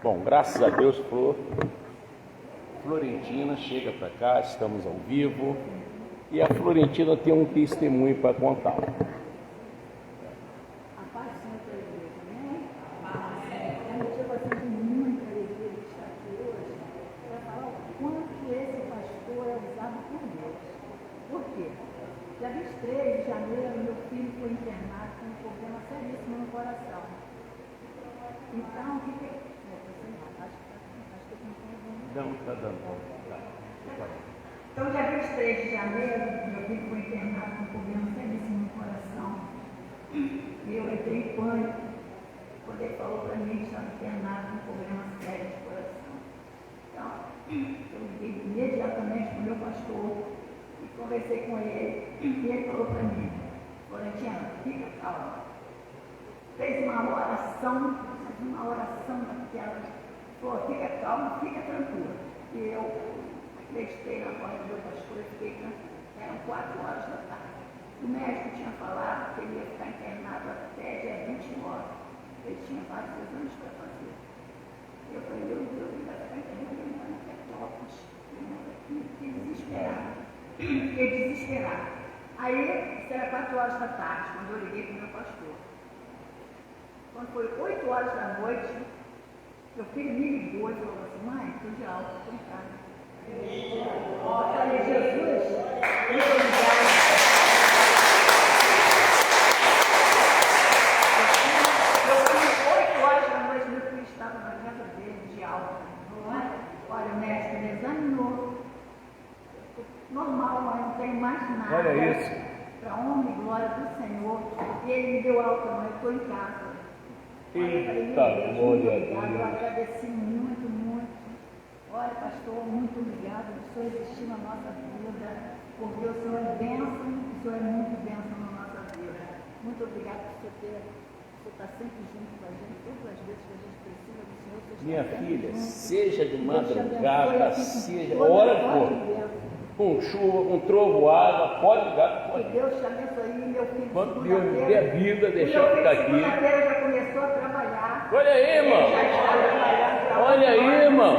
Bom, graças a Deus, Florentina chega para cá, estamos ao vivo e a Florentina tem um testemunho para contar. A paz do Senhor para a igreja, né? É motivo assim de muita alegria de estar aqui hoje para falar o quanto esse pastor é usado por Deus. Por quê? Dia 23 de janeiro, meu filho foi internado com um problema seríssimo no coração. Então, o que é? Acho que eu Não, está dando. Então, dia 23 de janeiro, meu filho foi internado com um problema seríssimo no coração. E eu entrei em pânico quando ele falou para mim que estava internado com um problema sério de coração. Então, eu liguei imediatamente para o meu pastor e conversei com ele. E ele falou para mim: Florentina, fica calma. Fez uma oração daquela. Falou: fica calma, fica tranquila. E eu acreditei na voz do meu pastor e fiquei tranquila. Eram 4 horas da tarde. O médico tinha falado que ele ia ficar internado até dia 29. Ele tinha vários exames para fazer. Eu falei: meu Deus, ele vai ficar internado na Petrópolis. Fiquei desesperada. Fiquei desesperada. Aí, isso era 4 horas da tarde, quando eu liguei para o meu pastor. Quando foi 8 horas da noite, meu filho me ligou e falou assim: mãe, estou de alta, estou em casa. Eu falei: Jesus, muito obrigada. 8 horas da noite, meu filho estava na casa dele, de alta. Olha, o médico me examinou. Normal, mas não tem mais nada. Olha isso. Para a honra e glória do Senhor. E ele me deu alta, mas eu estou em casa. Eita, glória a Deus. Eu agradeci muito, muito. Olha, pastor, muito obrigado. O Senhor existiu na nossa vida, porque o Senhor é bênção, o Senhor é muito bênção na nossa vida. Muito obrigado por você estar sempre junto com a gente, todas as vezes que a gente precisa do Senhor. Minha filha, seja de madrugada, seja hora que for, com chuva, com trovoada, pode ligar. Que Deus te abençoe, meu filho. Quando Deus me dê a vida, deixar eu ficar aqui. Segunda-feira já começou a trabalhar. Olha aí, irmão. Olha aí, irmão.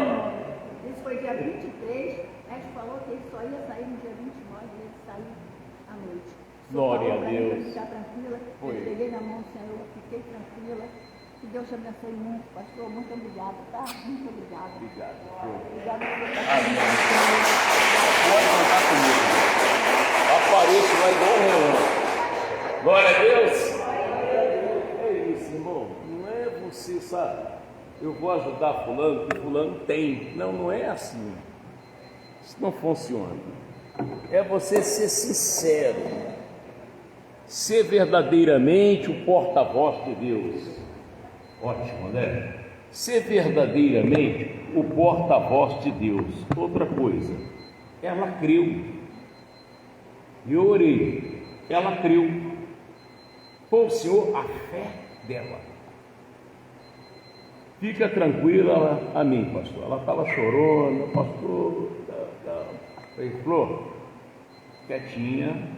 Isso foi dia 23. A gente falou que ele só ia sair no dia 29 e ele saiu à noite. Glória a Deus. Ficar tranquila. Eu peguei na mão do Senhor, fiquei tranquila. Que Deus te abençoe muito, pastor. Muito obrigada, tá? Muito obrigada. Obrigado. Obrigada por estar Amém. Pode contar comigo. Apareço lá igual um relâmpago. Glória a Deus. É isso, irmão. Não é você, sabe? Eu vou ajudar fulano, que fulano tem. Não, não é assim. Isso não funciona. É você ser sincero. Ser verdadeiramente o porta-voz de Deus. Ótimo, né? Ser verdadeiramente o porta-voz de Deus. Outra coisa, ela creu. Eu orei, ela creu. Foi o Senhor a fé dela. Fica tranquila, amém, pastor. Ela estava chorando, pastor. Falei: Flor, quietinha,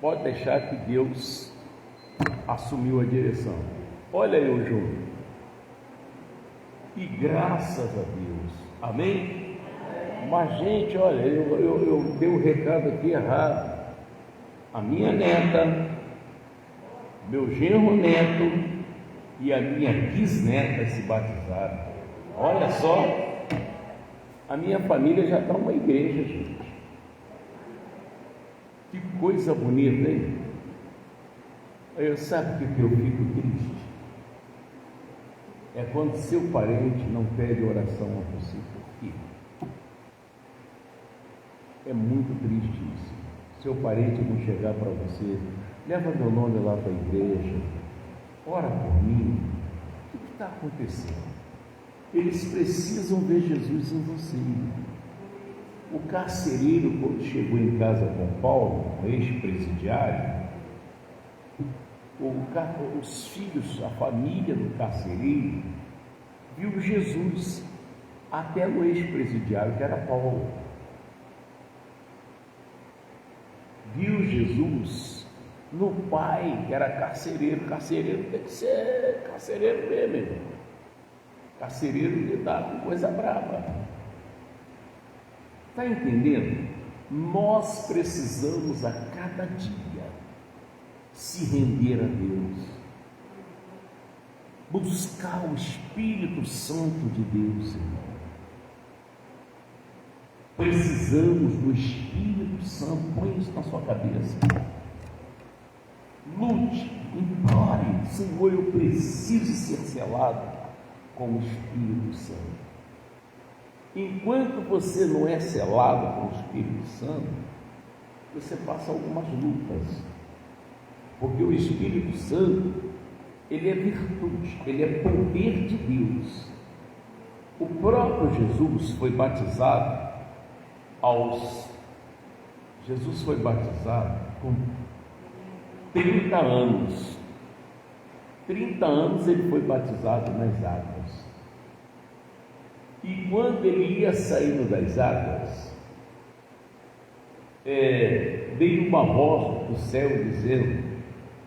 pode deixar que Deus assumiu a direção. Olha eu junto. E graças a Deus, amém? Mas, gente, olha, eu dei o recado aqui errado. A minha neta, meu genro neto e a minha bisneta se batizaram. Olha só, a minha família já está uma igreja, gente. Que coisa bonita, hein? Eu sabe o que eu fico triste? É quando seu parente não pede oração a você por filho. É muito triste isso. Seu parente não chegar para você: leva meu nome lá para a igreja, ora por mim. O que está acontecendo? Eles precisam ver Jesus em você. O carcereiro, quando chegou em casa com Paulo, o ex-presidiário, os filhos, a família do carcereiro, viu Jesus até no ex-presidiário, que era Paulo. Viu Jesus no pai, que era carcereiro. Carcereiro tem que ser carcereiro mesmo, irmão. Carcereiro lidar com coisa brava. Está entendendo? Nós precisamos a cada dia se render a Deus, buscar o Espírito Santo de Deus, irmão. Precisamos do Espírito Santo. Põe isso na sua cabeça. Lute, implore: Senhor, eu preciso ser selado com o Espírito Santo. Enquanto você não é selado com o Espírito Santo, você passa algumas lutas, porque o Espírito Santo, ele é virtude, ele é poder de Deus. O próprio Jesus foi batizado com 30 anos. 30 anos ele foi batizado nas águas. E quando ele ia saindo das águas, veio uma voz do céu dizendo: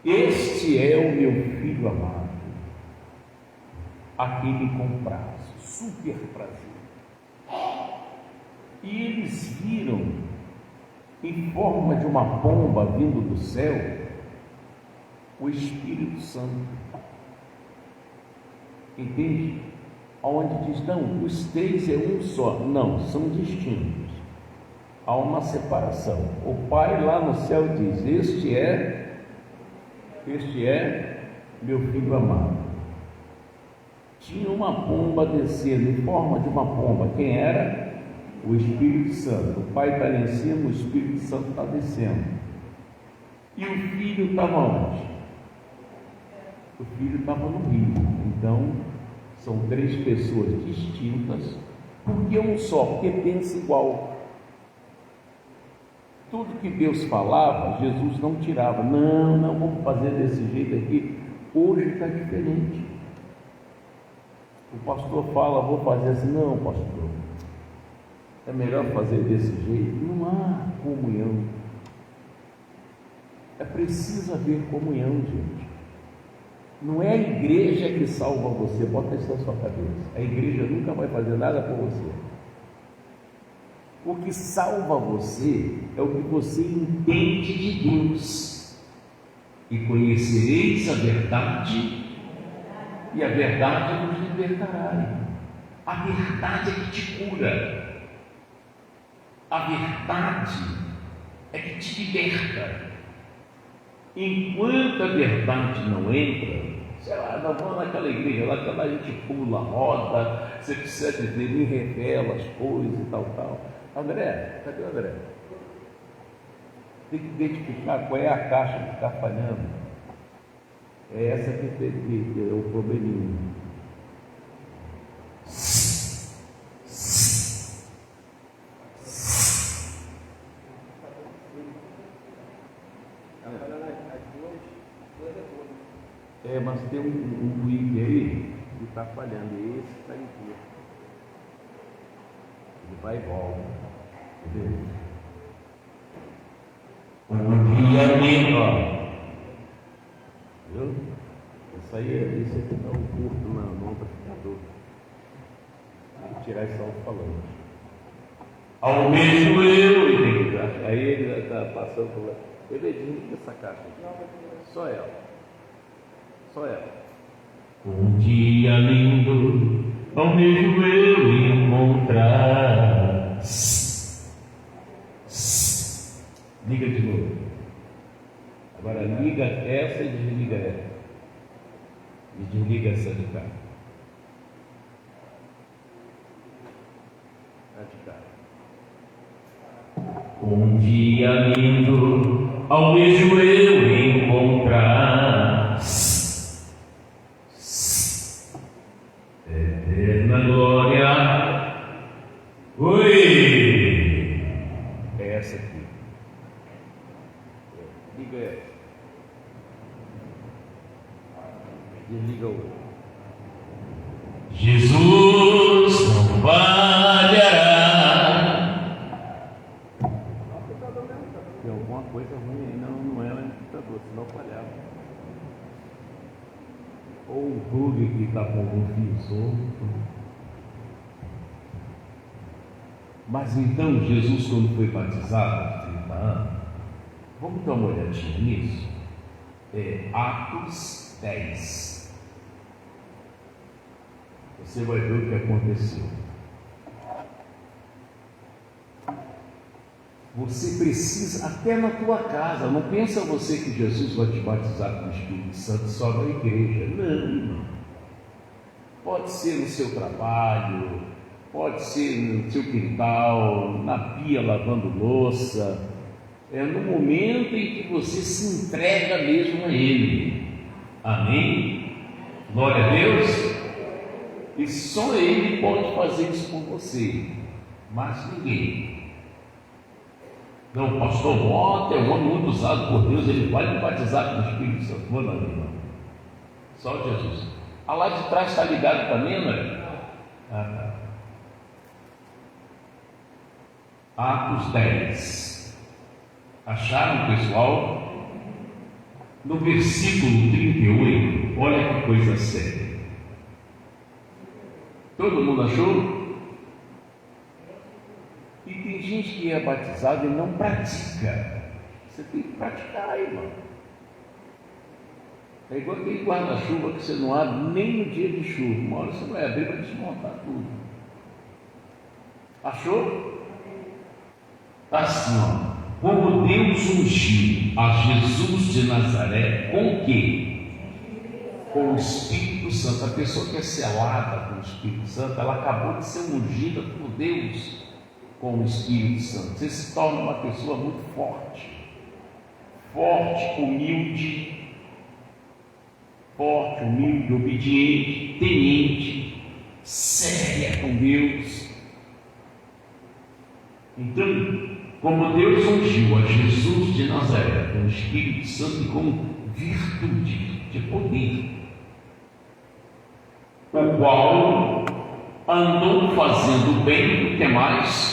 este é o meu filho amado, aquele com prazo, super prazer. E eles viram, em forma de uma pomba vindo do céu, o Espírito Santo. Entende? Onde diz: não, os três é um só. Não, são distintos. Há uma separação. O Pai lá no céu diz: este é meu filho amado. Tinha uma pomba descendo, em forma de uma pomba. Quem era? O Espírito Santo. O Pai está lá em cima, o Espírito Santo está descendo. E o Filho estava onde? O Filho estava no rio. Então, são três pessoas distintas, porque um só, porque pensa igual. Tudo que Deus falava, Jesus não tirava. Não, vamos fazer desse jeito aqui. Hoje está diferente. O pastor fala: vou fazer assim. Não, pastor, é melhor fazer desse jeito. Não há comunhão. É preciso haver comunhão, gente. Não é a igreja que salva você. Bota isso na sua cabeça. A igreja nunca vai fazer nada por você. O que salva você é o que você entende de Deus. E conhecereis a verdade, e a verdade nos libertará. A verdade é que te cura. A verdade é que te liberta. Enquanto a verdade não entra, sei lá, não vamos naquela igreja lá, que lá a gente pula, roda, você precisa dizer, me revela as coisas e tal. André, cadê o André? Tem que identificar qual é a caixa que está falhando. É essa que é o probleminha. Mas tem um ruído aí que está falhando. Esse está em pé. Ele vai e volta. Entendeu? Um dia mesmo, ó. Viu? Esse aqui está um curto no amplificador. Tem que tirar esse alto-falante. Ao mesmo eu. Aí ele está passando por lá. Bebezinho, liga essa caixa aqui. Só ela. Um dia lindo, ao mesmo eu encontrar. Liga de novo. Agora liga essa e desliga essa. E desliga essa de cá. A de cá. Um dia lindo, ao mesmo eu encontrar. Eterna glória. Oi! É essa aqui. Liga essa. Desliga o outro. Jesus não falhará. Tem alguma coisa ruim aí? Não é o computador, senão falhava. Ou o plug aqui está com um fio solto. Mas então Jesus, quando foi batizado aos 30 anos, vamos dar uma olhadinha nisso? Atos 10. Você vai ver o que aconteceu. Você precisa, até na tua casa, não pensa você que Jesus vai te batizar com o Espírito Santo só na igreja. Não. Pode ser no seu trabalho, pode ser no seu quintal, na pia lavando louça. É no momento em que você se entrega mesmo a Ele. Amém? Glória a Deus. E só Ele pode fazer isso por você, mas ninguém. Não, o pastor Walter é um homem muito usado por Deus, ele vai me batizar com o Espírito Santo. Não, irmão. Só Jesus. Ah, lá de trás está ligado também, não é? Tá. Atos 10. Acharam, pessoal? No versículo 38, olha que coisa séria. Todo mundo achou? E tem gente que é batizado e não pratica. Você tem que praticar, irmão. É igual aquele guarda-chuva que você não abre nem no dia de chuva. Uma hora você vai abrir para desmontar tudo. Achou? Está assim, ó. Como Deus ungiu a Jesus de Nazaré, com o quê? Com o Espírito Santo. A pessoa que é selada com o Espírito Santo, ela acabou de ser ungida por Deus com o Espírito Santo. Você se torna uma pessoa muito forte, humilde, obediente, teniente, séria com Deus. Então, como Deus ungiu a Jesus de Nazaré com o Espírito Santo e com virtude de poder, o qual andou fazendo bem, o que mais?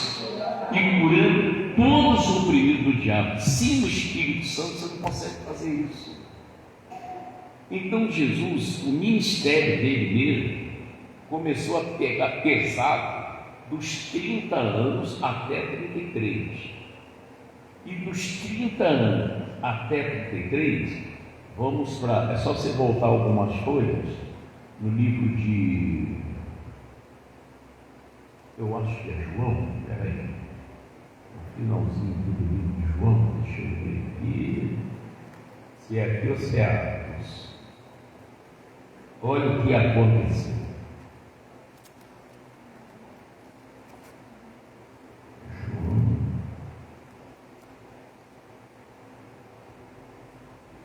E curando todos os oprimidos do diabo. Sem o Espírito Santo você não consegue fazer isso. Então Jesus, o ministério dele mesmo, começou a pegar pesado dos 30 anos até 33. E dos 30 anos até 33, vamos para... É só você voltar algumas folhas no livro de... Eu acho que é João, peraí. Finalzinho do livro de João, deixa eu ver aqui, se é aqui ou se é Atos. Olha o que aconteceu. João.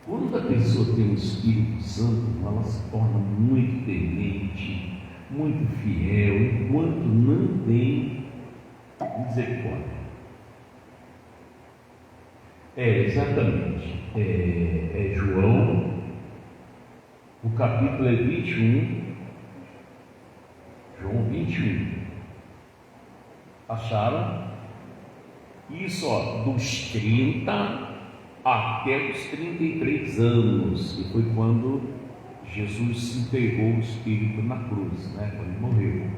Quando a pessoa tem o Espírito Santo, ela se torna muito temente, muito fiel, enquanto não tem misericórdia. Exatamente. É João, o capítulo é 21. João 21. Acharam? Isso, ó, dos 30 até os 33 anos, que foi quando Jesus se entregou o Espírito na cruz, né? Quando ele morreu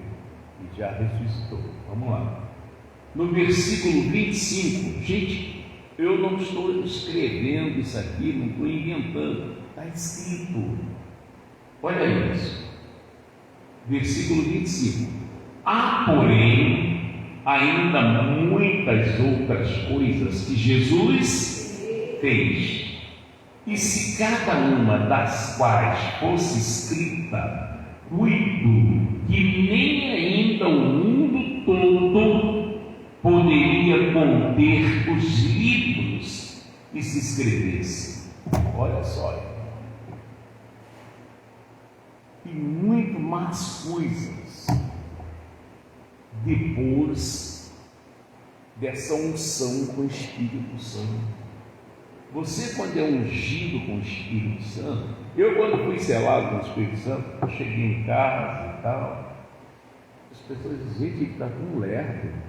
e já ressuscitou. Vamos lá. No versículo 25, gente. Eu não estou escrevendo isso aqui, não estou inventando, está escrito. Olha isso, versículo 25. Há, porém, ainda muitas outras coisas que Jesus fez, e se cada uma das quais fosse escrita, cuido que nem ainda o mundo todo poderia conter os livros que se escrevessem. Olha só, e muito mais coisas depois dessa unção com o Espírito Santo. Você, quando é ungido com o Espírito Santo, eu, quando fui selado com o Espírito Santo, eu cheguei em casa e tal, as pessoas diziam que está com lerdo.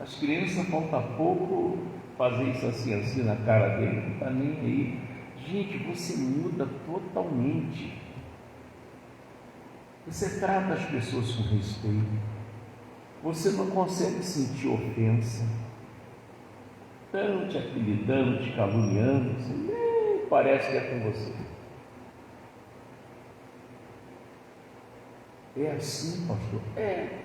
As crianças falta pouco fazer isso assim na cara dele, não está nem aí. Gente, você muda totalmente. Você trata as pessoas com respeito. Você não consegue sentir ofensa. Estão te apelidando, te caluniando, você nem parece que é com você. É assim, pastor? É.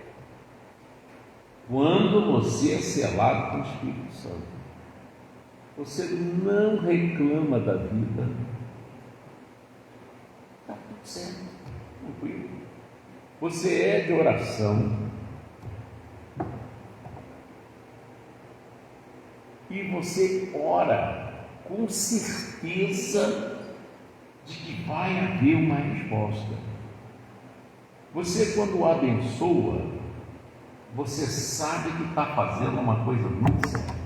Quando você é selado com o Espírito Santo, você não reclama da vida, está tudo certo, tranquilo. Você é de oração e você ora com certeza de que vai haver uma resposta. Você, quando abençoa, você sabe que está fazendo uma coisa muito séria.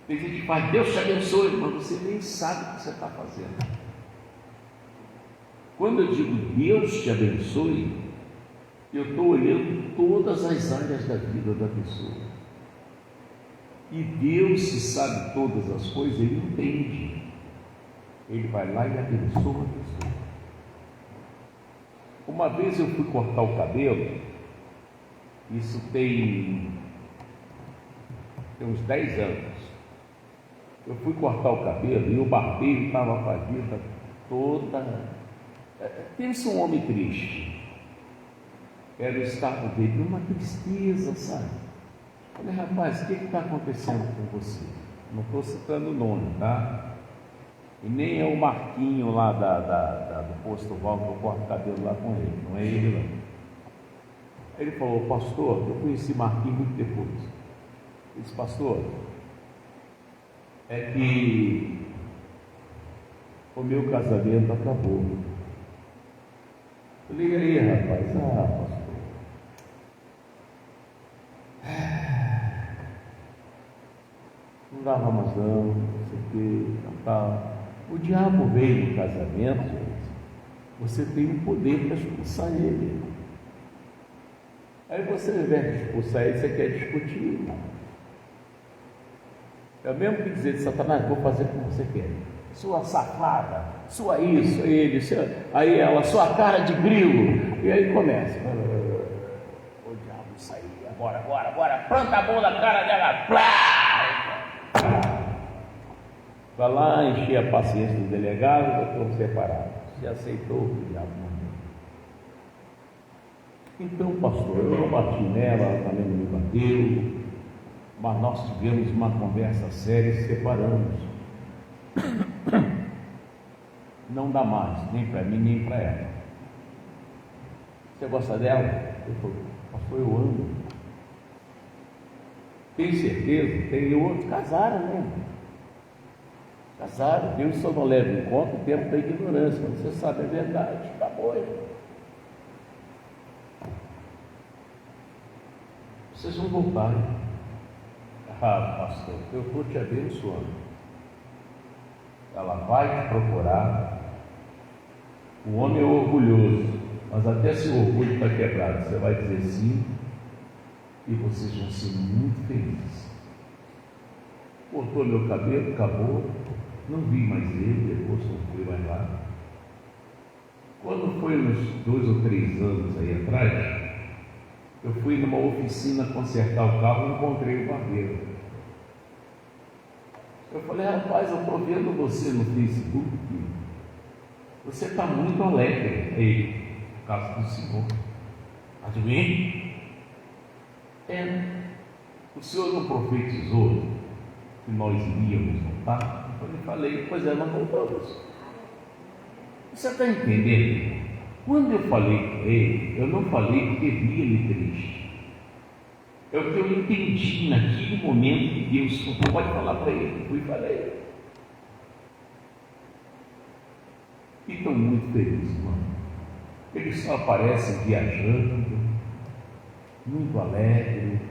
Tem gente que faz, Deus te abençoe, mas você nem sabe o que você está fazendo. Quando eu digo Deus te abençoe, eu estou olhando todas as áreas da vida da pessoa. E Deus, que sabe todas as coisas, Ele entende. Ele vai lá e abençoa a pessoa. Uma vez eu fui cortar o cabelo, isso tem uns 10 anos. Eu fui cortar o cabelo e o barbeiro estava com a vida toda. Pensa um homem triste. Era o estado dele, uma tristeza, sabe? Falei, rapaz, o que está acontecendo com você? Não estou citando o nome, tá? E nem é o Marquinho lá do posto Val, que eu corto o cabelo lá com ele, não é ele não. Ele falou, pastor, eu conheci Marquinho muito depois. Ele disse, pastor, é que o meu casamento acabou. Eu falei, aí, rapaz, pastor. Não dava mais não sei o que, tal. O diabo veio no casamento, você tem o poder para expulsar ele. Aí você, ao invés de expulsar ele, você quer discutir. É o mesmo que dizer de Satanás, vou fazer como você quer. Sua safada, sua isso, ele, aí ela, sua cara de grilo. E aí começa. O diabo saiu, agora, planta a mão na cara dela, plá! Vai lá encher a paciência do delegado, doutor separado. Você aceitou o diabo mandou. Então, pastor, eu não bati nela, ela também não me bateu, mas nós tivemos uma conversa séria e separamos. Não dá mais, nem para mim, nem para ela. Você gosta dela? Eu falei, pastor, eu amo. Tem certeza? Tem, e outros casaram, né? Casaram, Deus só não leva em conta o tempo da ignorância, quando você sabe a verdade, acabou. Vocês vão voltar. Pastor, eu estou te abençoando. Ela vai te procurar. O homem é orgulhoso, mas até se o orgulho está quebrado, você vai dizer sim, e vocês vão ser muito felizes. Cortou meu cabelo, acabou. Não vi mais ele, depois não fui mais lá. Quando foi uns 2 ou 3 anos aí atrás, eu fui numa oficina consertar o carro e encontrei o barbeiro. Eu falei, rapaz, eu estou vendo você no Facebook, você está muito alegre. Aí, por causa do Senhor. Adivinha? O Senhor não profetizou que nós iríamos voltar? Eu falei, pois é, nós voltamos. Você está entendendo? Quando eu falei com ele, eu não falei porque vi ele triste. É o que eu entendi naquele momento que Deus não pode falar para ele. Fui e falei. E estão muito felizes, mano. Eles só aparecem viajando, muito alegre,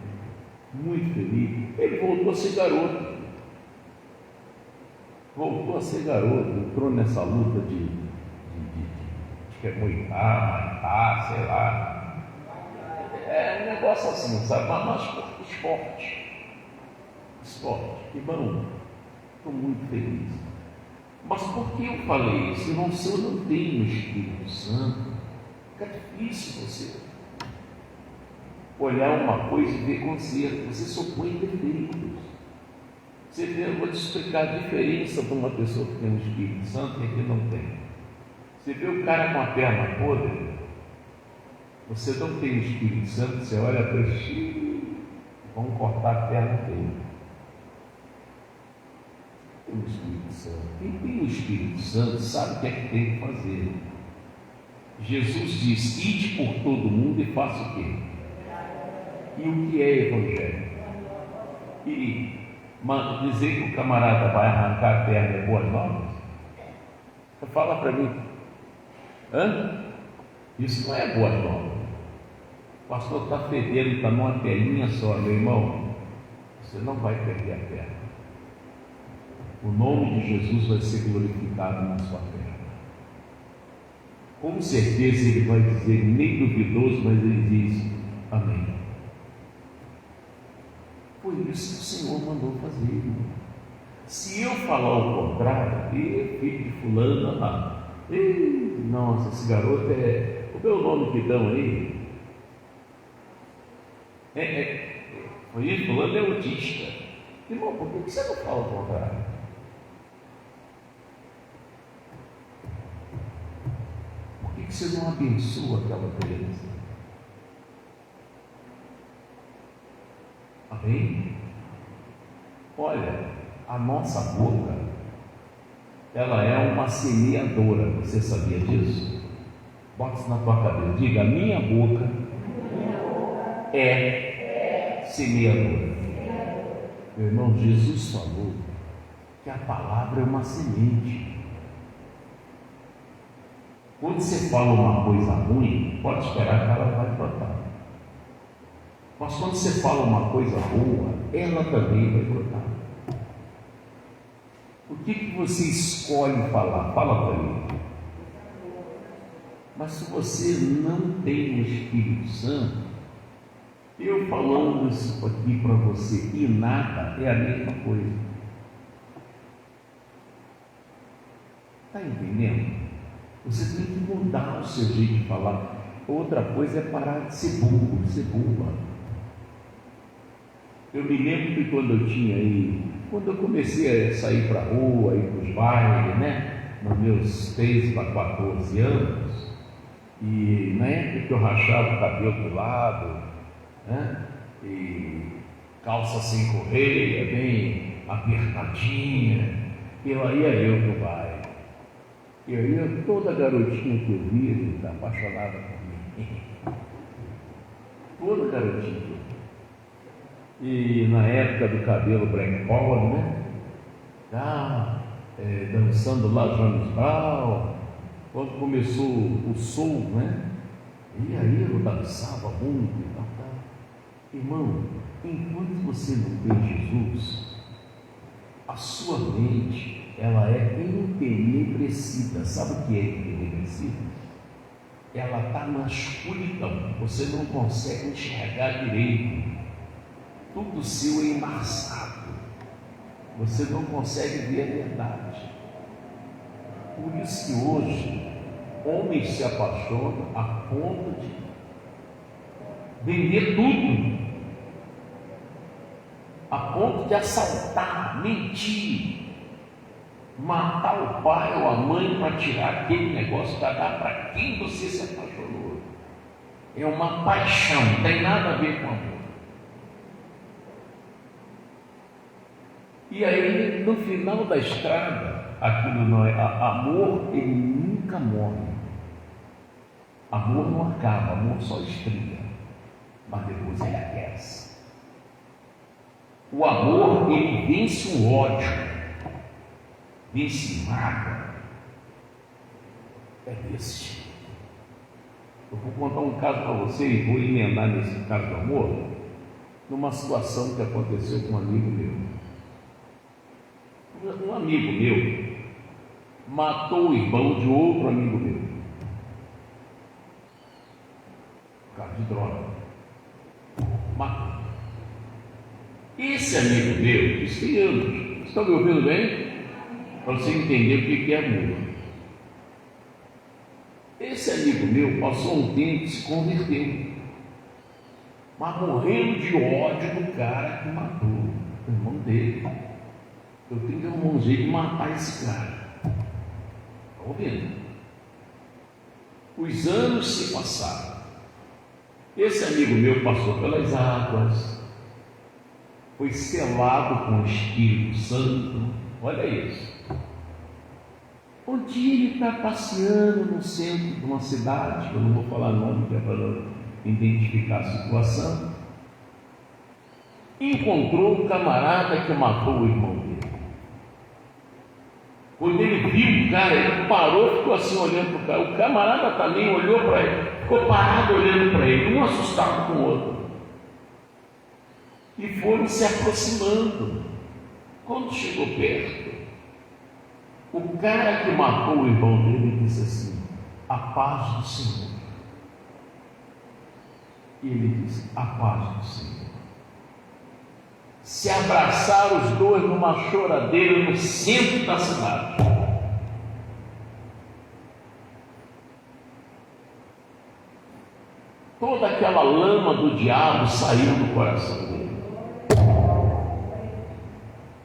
muito feliz. Ele voltou a ser garoto. Voltou a ser garoto, entrou nessa luta de que é moitar, sei lá. É um negócio assim, sabe? Mas esporte. Irmão, estou muito feliz. Mas por que eu falei isso? Irmão, se eu não tenho o Espírito Santo, fica difícil você olhar uma coisa e ver conserto. Você só põe defeitos. Você vê, eu vou te explicar a diferença de uma pessoa que tem o Espírito Santo e que não tem. Você vê o cara com a perna podre, você não tem o Espírito Santo, você olha para ele, vamos cortar a perna dele. Tem o Espírito Santo. Quem tem o Espírito Santo sabe o que é que tem que fazer. Jesus diz: ide por todo mundo e faça o quê? E o que é evangelho? E dizer que o camarada vai arrancar a perna é boas novas? Fala para mim. Isso não é boas novas. O pastor está fedendo, está numa perninha só, meu irmão. Você não vai perder a perna. O nome de Jesus vai ser glorificado na sua perna. Com certeza ele vai dizer, nem duvidoso, mas ele diz: amém. Foi isso que o Senhor mandou fazer. Se eu falar o contrário, filho de fulano, nossa, esse garoto é o meu nome que dão aí. Foi isso, fulano é autista. Irmão, por que você não fala o contrário? Por que você não abençoa aquela criança? Amém? Olha, a nossa boca, ela é uma semeadora. Você sabia disso? Bota isso na tua cabeça. Diga: a minha boca é semeadora. Meu irmão, Jesus falou que a palavra é uma semente. Quando você fala uma coisa ruim, pode esperar que ela vai brotar. Mas quando você fala uma coisa boa, ela também vai brotar. O que você escolhe falar? Fala para mim. Mas se você não tem o Espírito Santo, eu falando isso aqui para você e nada é a mesma coisa. Está entendendo? Você tem que mudar o seu jeito de falar. Outra coisa é parar de ser burro, de ser burra. Eu me lembro que quando eu comecei a sair para a rua, ir para os bailes, né? Nos meus 13 para 14 anos, e na época que eu rachava o cabelo do lado, né? E calça sem correia, bem apertadinha, e lá ia eu pro baile. E aí toda garotinha que eu via estava apaixonada por mim. Toda garotinha. E na época do cabelo Black Power, né? Dançando lá Jones Brown, quando começou o soul, né? E aí eu dançava muito e tal. Irmão, enquanto você não tem Jesus, a sua mente, ela é entenebrecida. Sabe o que é entenebrecida? Ela está na escuridão, você não consegue enxergar direito. Tudo seu é embaçado, você não consegue ver a verdade. Por isso que hoje homens se apaixonam a ponto de vender tudo, a ponto de assaltar, mentir, matar o pai ou a mãe para tirar aquele negócio para dar para quem você se apaixonou. É uma paixão, não tem nada a ver com amor. E aí, no final da estrada, aquilo não é amor, ele nunca morre. Amor não acaba, amor só esfria, mas depois ele aquece. O amor, ele vence o ódio, vence mágoa. É desse jeito. Eu vou contar um caso para você e vou emendar nesse caso do amor, numa situação que aconteceu com um amigo meu. Um amigo meu matou o irmão de outro amigo meu, por causa de droga. Matou. Esse amigo meu, isso tem anos, estão me ouvindo bem? para você entender o que é amor. Esse amigo meu passou um tempo e se converteu, mas morrendo de ódio do cara que matou o irmão dele. Eu tenho que arrumar um jeito de matar esse cara. Está ouvindo? Os anos se passaram. Esse amigo meu passou pelas águas, foi selado com o Espírito Santo. Olha isso. Um dia ele está passeando no centro de uma cidade, que eu não vou falar nome, que é para não identificar a situação. Encontrou um camarada que matou o irmão dele. Quando ele viu o cara, ele parou, ficou assim olhando para o cara. O camarada também olhou para ele, ficou parado olhando para ele, um assustado com o outro. E foram se aproximando. Quando chegou perto, o cara que matou o irmão dele disse assim: a paz do Senhor. E ele disse: a paz do Senhor. Se abraçaram os dois numa choradeira no centro da cidade. Toda aquela lama do diabo saiu do coração dele.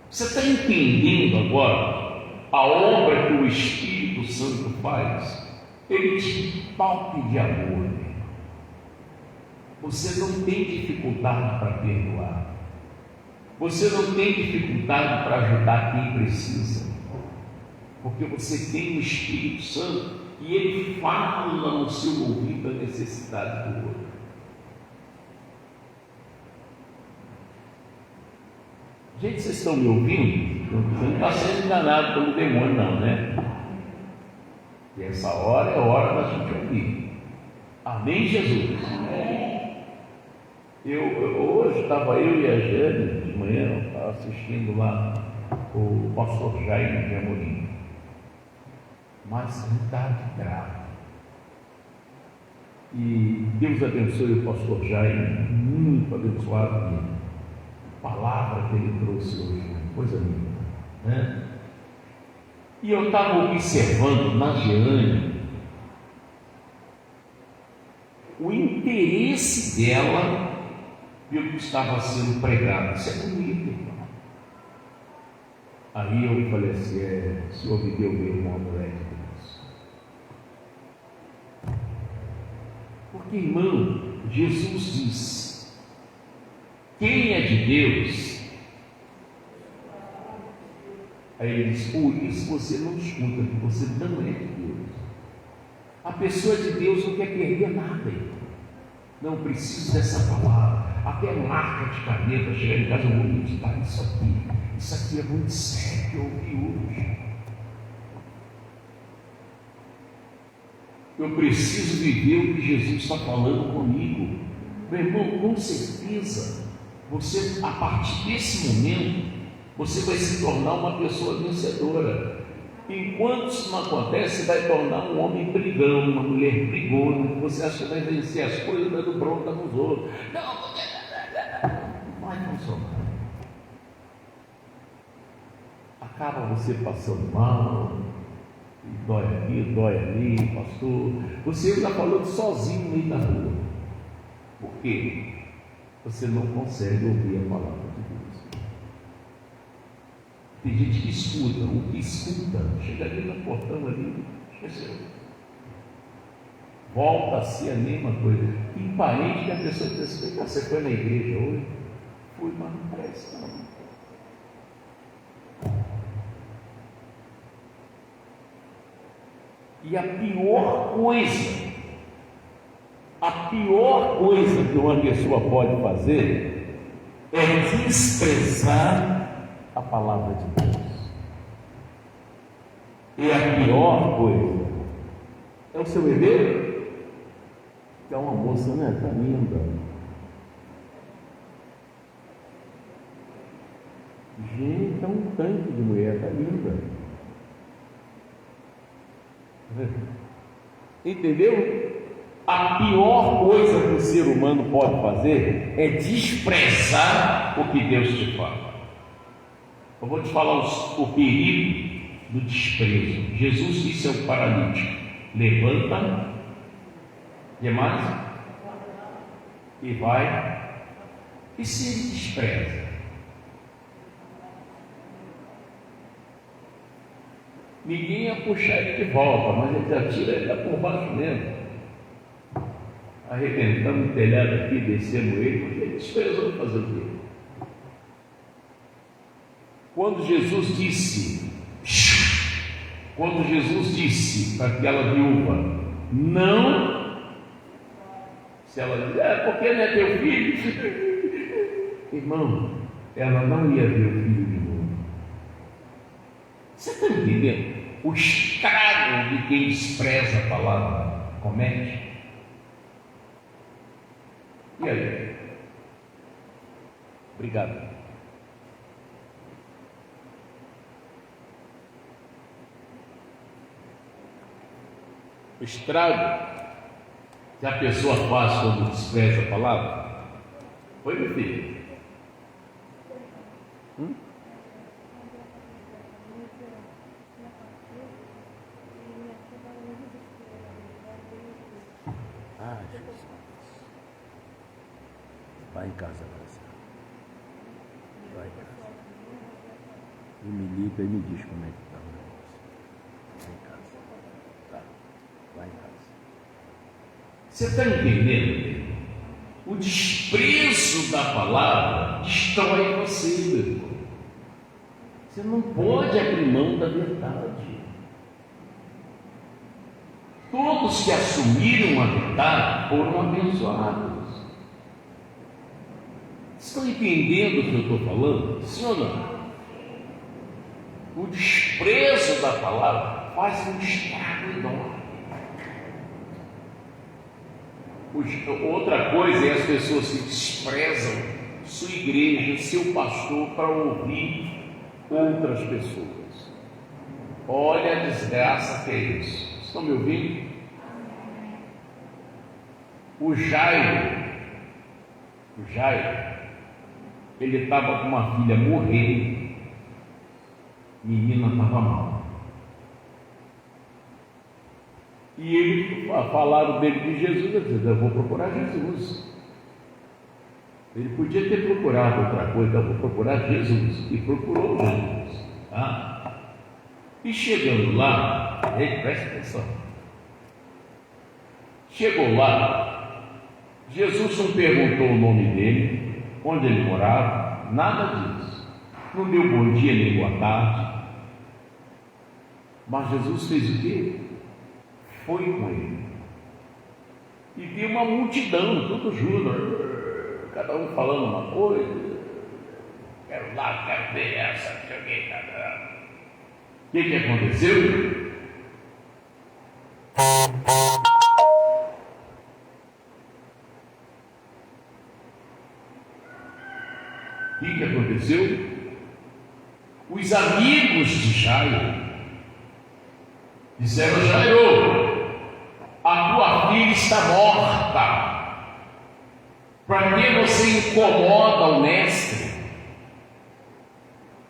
Você está entendendo agora a obra que o Espírito Santo faz? Ele te palpe de amor. Você não tem dificuldade para perdoar. Você não tem dificuldade para ajudar quem precisa, porque você tem o Espírito Santo e ele fala no seu ouvido a necessidade do outro. Gente, vocês estão me ouvindo? Você não está sendo enganado pelo demônio, não, né? E essa hora é a hora da gente ouvir. Amém, Jesus? Hoje estava eu e a Jane de manhã, estava assistindo lá o pastor Jaime de Amorim. Mas idade grave. E Deus abençoe o pastor Jaime, muito abençoado. A palavra que ele trouxe hoje, coisa linda, né? E eu estava observando na Jeane o interesse dela pelo que estava sendo pregado. Isso é bonito, irmão. Aí eu falei assim: o Senhor me deu meu irmão, moleque de Deus. Porque, irmão, Jesus disse: quem é de Deus? Aí ele diz: por isso você não escuta, porque você não é de Deus. A pessoa de Deus não quer perder nada, irmão. Não preciso dessa palavra. Até marca de caneta, chegar em casa, eu vou meditar isso aqui. Isso aqui é muito sério que eu ouvi hoje. Eu preciso viver o que Jesus está falando comigo. Meu irmão, com certeza, você, a partir desse momento, você vai se tornar uma pessoa vencedora. Enquanto isso não acontece, você vai tornar um homem brigão, uma mulher brigona. Você acha que vai vencer as coisas, vai do bronca nos outros. Não vai funcionar. Acaba você passando mal, e dói aqui, dói ali, pastor. Você está falando sozinho no meio da rua. Por quê? Você não consegue ouvir a palavra de Deus. Tem gente que escuta, o que escuta, chega ali no portão ali, esqueceu. Volta a ser a mesma coisa. Tem parente que a pessoa diz assim: você foi na igreja hoje? Fui, mas não parece não. E a pior coisa que uma pessoa pode fazer é desprezar a palavra de Deus. E a pior coisa é o seu bebê, que é uma moça, né? Está linda. Gente, é um tanque de mulher, está linda. Entendeu? A pior coisa que o ser humano pode fazer é desprezar o que Deus te fala. Eu vou te falar o perigo do desprezo. Jesus disse ao paralítico: levanta, e mais, e vai. E se ele despreza? Ninguém ia puxar ele de volta, mas ele já tira ele lá por baixo mesmo. Arrebentamos o telhado aqui, descemos ele, porque ele desprezou fazer o quê? Quando Jesus disse para aquela viúva, não, se ela diz, porque não é teu filho, irmão, ela não ia ver o filho de novo. Você está entendendo? O estrago de quem despreza a palavra comete. E aí? Obrigado. O estrago que a pessoa faz quando despreza a palavra. Foi, meu filho? Jesus. Vai em casa, Graça. Vai em casa. E me liga e me diz como é que está o negócio. Vai em casa. Tá. Vai em casa. Você está entendendo? O desprezo da palavra destrói você, meu irmão. Você não pode abrir mão da verdade. Todos que assumiram a verdade foram abençoados. Estão entendendo o que eu estou falando? Sim ou não? O desprezo da palavra faz um estrago enorme. Outra coisa é as pessoas que desprezam sua igreja, seu pastor, para ouvir outras pessoas. Olha a desgraça que é isso. Estão me ouvindo? O Jairo, ele estava com uma filha morrendo, menina estava mal. E ele, falaram dele de Jesus, ele disse, eu vou procurar Jesus. Ele podia ter procurado outra coisa, eu vou procurar Jesus. E procurou Jesus. Tá? E chegando lá, presta atenção. Chegou lá, Jesus não perguntou o nome dele, onde ele morava, nada disso. Não deu bom dia nem boa tarde. Mas Jesus fez o quê? Foi com ele. E viu uma multidão, tudo junto, cada um falando uma coisa. Quero lá, quero ver essa, não sei o que, O que aconteceu? O que aconteceu? Os amigos de Jairo disseram: Jairo, a tua filha está morta. Para que você incomoda o mestre?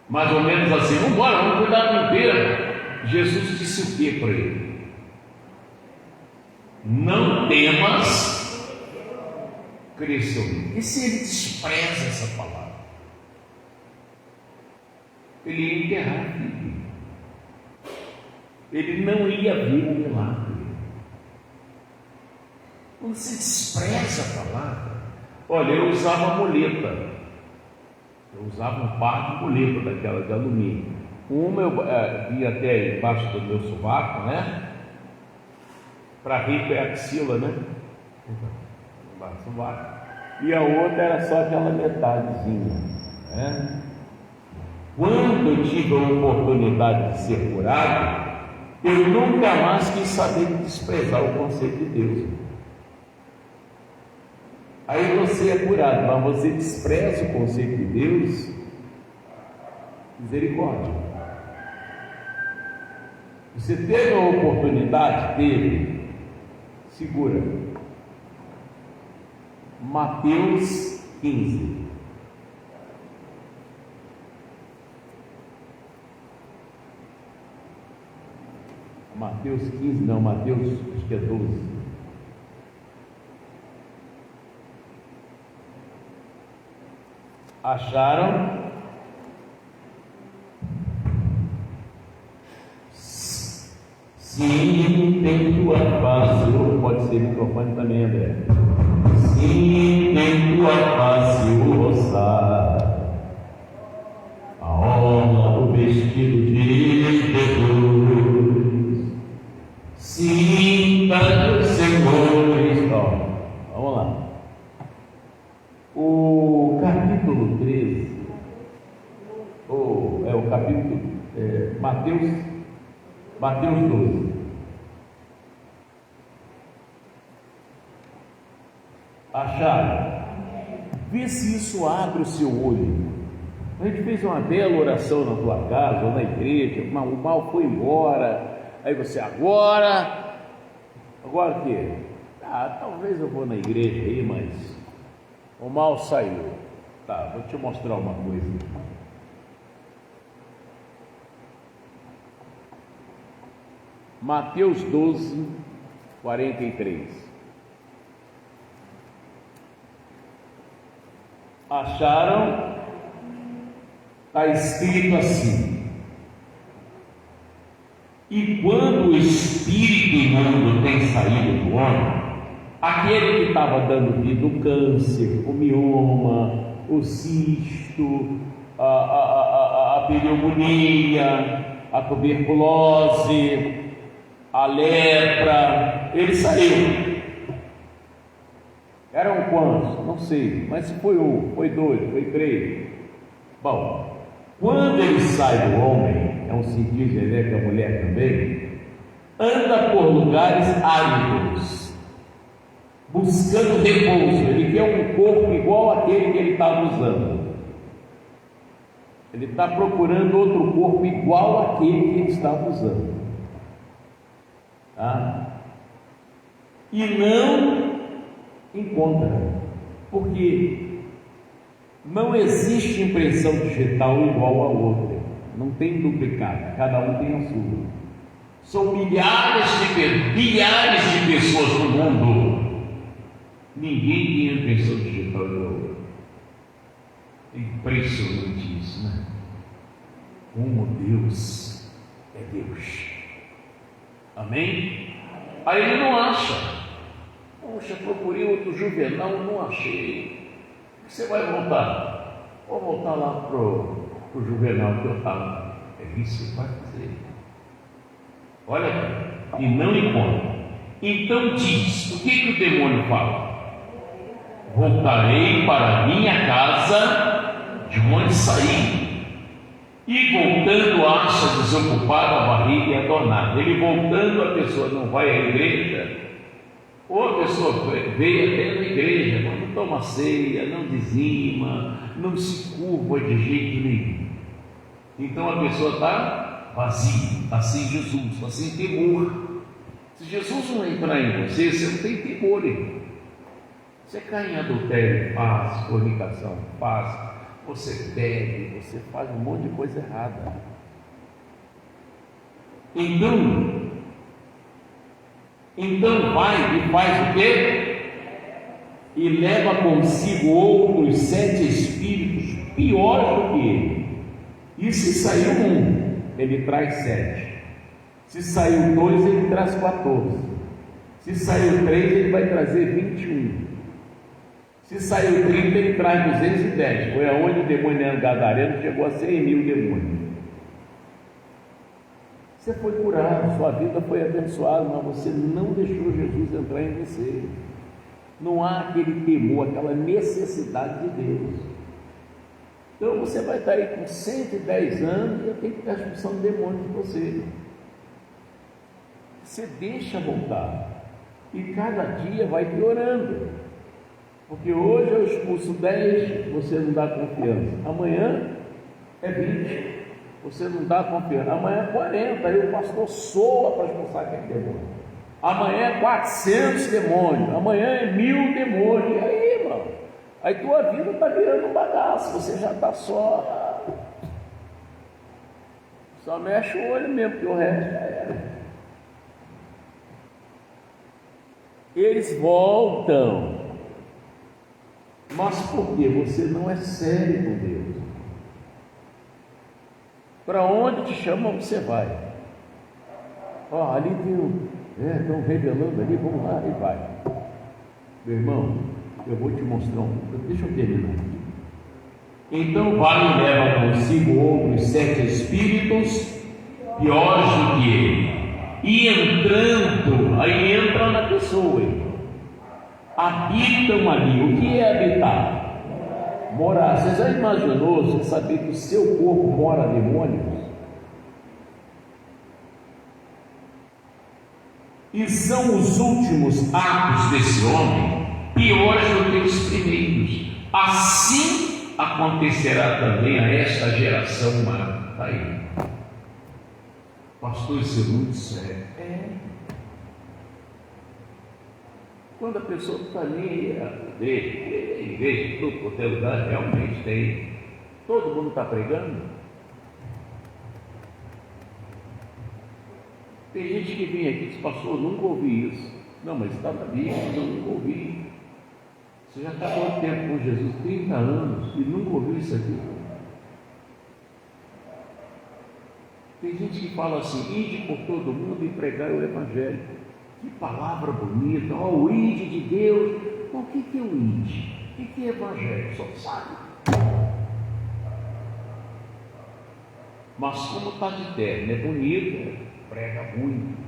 Mais ou menos assim, vamos embora, vamos cuidar do enterro. Jesus disse o que para ele? Não temas, cresça. E se ele despreza essa palavra? Ele ia enterrar a filha. Ele não ia ver o milagre. Quando você despreza a palavra, olha, eu usava muleta. Eu usava um par de muleta daquela de alumínio. Uma eu vinha até embaixo do meu sovaco, né? Para rir a axila, né? Embaixo do sovaco. E a outra era só aquela metadezinha, né? Quando eu tive a oportunidade de ser curado, eu nunca mais quis saber de desprezar o conceito de Deus. Aí você é curado, mas você despreza o conceito de Deus, misericórdia. Você teve a oportunidade, teve, segura. Mateus 15. Mateus 15, não, Mateus, acho que é 12. Acharam? Sim, tem tua face. Ou pode ser microfone também, André. Sim, tem tua face o roçar, a orla, o vestido de Jesus. Sim, tantos senhores. Vamos lá. O capítulo 13, o capítulo, Mateus 12. Acharam? Vê se isso abre o seu olho. A gente fez uma bela oração na tua casa ou na igreja, o mal foi embora. Aí você, agora o quê? Talvez eu vou na igreja aí, mas o mal saiu. Tá, vou te mostrar uma coisa. Mateus 12, 43. Acharam? Está escrito assim: e quando o espírito imundo tem saído do homem, aquele que estava dando vida, o câncer, o mioma, o cisto, a pneumonia, a tuberculose, a lepra, ele saiu. Eram quantos? Não sei, mas se foi um, foi dois, foi três. Bom, quando ele sai do homem, é um sentido, que a mulher também, anda por lugares áridos, buscando repouso. Ele quer um corpo igual àquele que ele estava usando. Ele está procurando outro corpo igual àquele que ele estava usando. Tá? E não encontra, porque não existe impressão digital igual a outra, não tem duplicado, cada um tem a sua. São bilhares de pessoas no mundo, ninguém tem impressão digital igual a outra. É impressionante isso, né? Como Deus é Deus. Amém? Aí ele não acha. Poxa, procurei outro Juvenal, não achei. Você vai voltar? Vou voltar lá pro Juvenal que eu estava. É isso que vai fazer. Olha aqui, e não encontra. Então diz, o que o demônio fala? Voltarei para a minha casa de onde saí. E voltando acha desocupada a barriga e adornada. Ele voltando, a pessoa não vai à igreja. Ou a pessoa veio até na igreja, mas não toma ceia, não dizima, não se curva de jeito nenhum. Então a pessoa está vazia, está sem Jesus, está sem temor. Se Jesus não entrar em você, você não tem temor, irmão. Você cai em adultério, faz, fornicação, faz, você bebe, você faz um monte de coisa errada. Então vai e faz o quê? E leva consigo outros 7 espíritos piores do que ele. E se saiu um, ele traz 7. Se saiu 2, ele traz 14. Se saiu 3, ele vai trazer 21. Se saiu 30, ele traz 210. Foi aonde o demônio gadareno chegou a 100.000 demônios. Você foi curado, sua vida foi abençoada, mas você não deixou Jesus entrar em você. Não há aquele temor, aquela necessidade de Deus. Então você vai estar aí com 110 anos e tem que ter a expulsão do demônio de você. Você deixa voltar. E cada dia vai piorando. Porque hoje eu expulso 10, você não dá confiança. Amanhã é 20. Você não dá confiança. Amanhã é 40, aí o pastor soa para expulsar aquele demônio. Amanhã é 400 demônios, amanhã é 1000 demônios. E aí, irmão? Aí tua vida está virando um bagaço, você já está só mexe o olho mesmo, porque o resto já era. Eles voltam. Mas por quê? Você não é sério com Deus. Para onde te chamam, você vai. Ali tem estão revelando ali, vamos lá, e vai. Meu irmão, eu vou te mostrar deixa eu terminar aqui. Então vai e leva consigo outros 7 espíritos piores do que ele. E entrando, aí entra na pessoa, habitam ali. O que é habitar? Morar. Você já imaginou, você saber que o seu corpo mora demônios? E são os últimos atos desse homem piores do que os primeiros. Assim acontecerá também a esta geração humana. Está aí. Pastor, isso é muito sério. Quando a pessoa não está nem aí, a igreja, tudo qualquer lugar, realmente tem. Todo mundo está pregando. Tem gente que vem aqui e diz, pastor, eu nunca ouvi isso. Não, mas está na Bíblia, eu nunca ouvi. Você já está há quanto tempo com Jesus? 30 anos e nunca ouviu isso aqui. Tem gente que fala assim, ide por todo mundo e pregar o Evangelho. Que palavra bonita, o ide de Deus. Mas o que é o ide? O que é Evangelho? Só sabe. Mas como está de terno, é bonito, prega muito.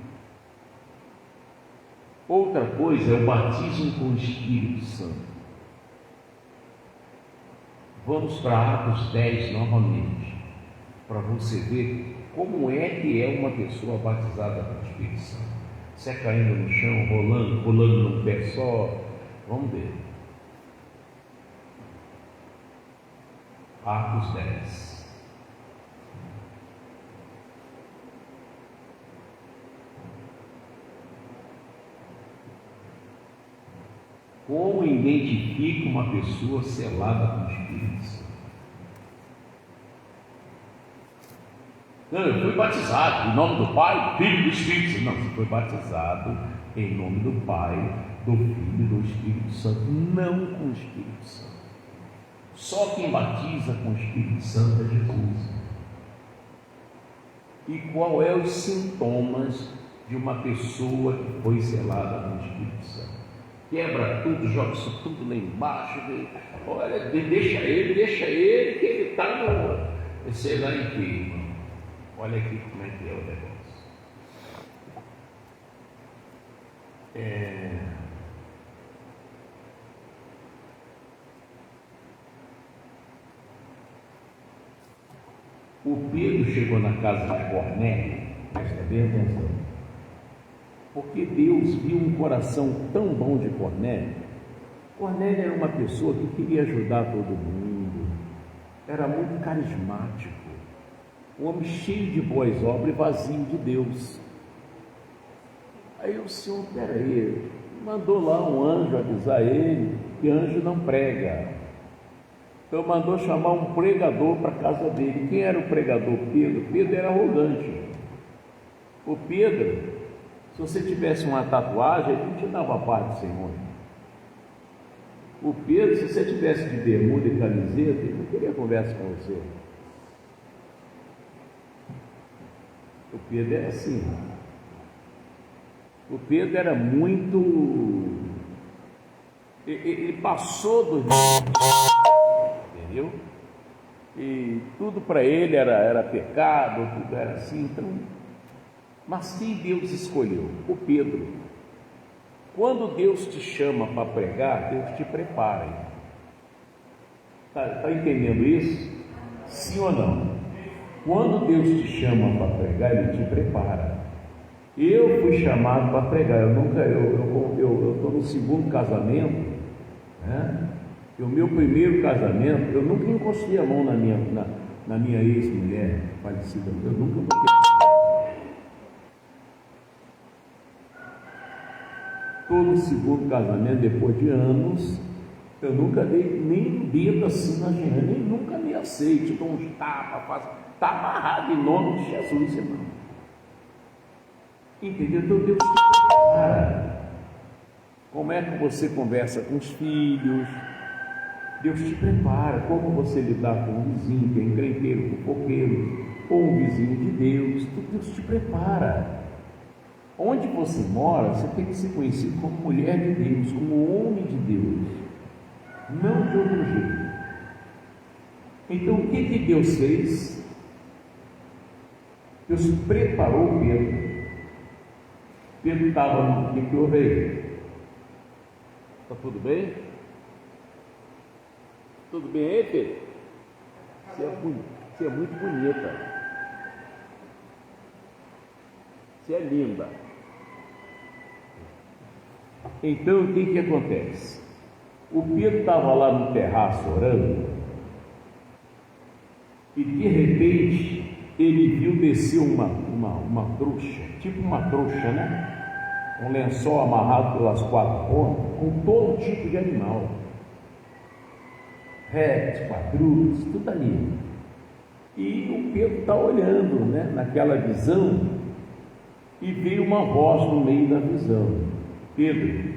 Outra coisa é o batismo com o Espírito Santo. Vamos para Atos 10 novamente, para você ver como é que é uma pessoa batizada com o Espírito Santo. Você caindo no chão, rolando num pé só. Vamos ver. Atos 10. Como identifica uma pessoa selada com o Espírito Santo? Não, eu fui batizado em nome do Pai, do Filho e do Espírito Santo. Não, você foi batizado em nome do Pai, do Filho e do Espírito Santo, não com o Espírito Santo. Só quem batiza com o Espírito Santo é Jesus. E qual é os sintomas de uma pessoa que foi selada com o Espírito Santo? Quebra tudo, joga isso tudo lá embaixo, olha, deixa ele, que ele está no, sei lá em que, irmão. Olha aqui como é que é o negócio. O Pedro chegou na casa de Cornélio, presta bem atenção, porque Deus viu um coração tão bom de Cornélio. Cornélio era uma pessoa que queria ajudar todo mundo, era muito carismático, um homem cheio de boas obras e vazio de Deus. Aí o Senhor, peraí, mandou lá um anjo avisar ele que anjo não prega. Então mandou chamar um pregador para a casa dele. Quem era o pregador? Pedro. Pedro era arrogante. O Pedro, se você tivesse uma tatuagem, ele não te dava a paz do Senhor. O Pedro, se você tivesse de bermuda e camiseta, ele não queria conversa com você. O Pedro era assim. O Pedro era muito... Ele passou do... Entendeu? E tudo para ele era pecado, tudo era assim. Então, mas quem Deus escolheu? O Pedro. Quando Deus te chama para pregar, Deus te prepara. Está entendendo isso? Sim ou não? Quando Deus te chama para pregar, Ele te prepara. Eu fui chamado para pregar. Eu estou no segundo casamento, né? E o meu primeiro casamento, eu nunca encostei a mão na minha ex-mulher falecida. Eu nunca botei. Todo segundo casamento, depois de anos, eu nunca dei nem um dedo assim na Jeane, nem nunca me aceite, dou uns tapas, está amarrado em nome de Jesus, irmão. Entendeu? Então Deus te prepara. é que você conversa com os filhos. Deus te prepara como você lidar com um vizinho que é encrenqueiro, fofoqueiro, ou um vizinho de Deus. Deus te prepara. Onde você mora, você tem que ser conhecido como mulher de Deus, como homem de Deus, não de outro jeito. Então, o que Deus fez? Deus preparou Pedro. Pedro estava no que houve aí? Está tudo bem? Tudo bem aí, Pedro? Você é muito bonita. Você é linda. Então, o que acontece? O Pedro estava lá no terraço orando e de repente ele viu descer uma trouxa, tipo uma trouxa, né? Um lençol amarrado pelas quatro pontas, com todo tipo de animal, répteis, quadrúpedes, tudo ali. E o Pedro está olhando, né, naquela visão, e veio uma voz no meio da visão: Pedro,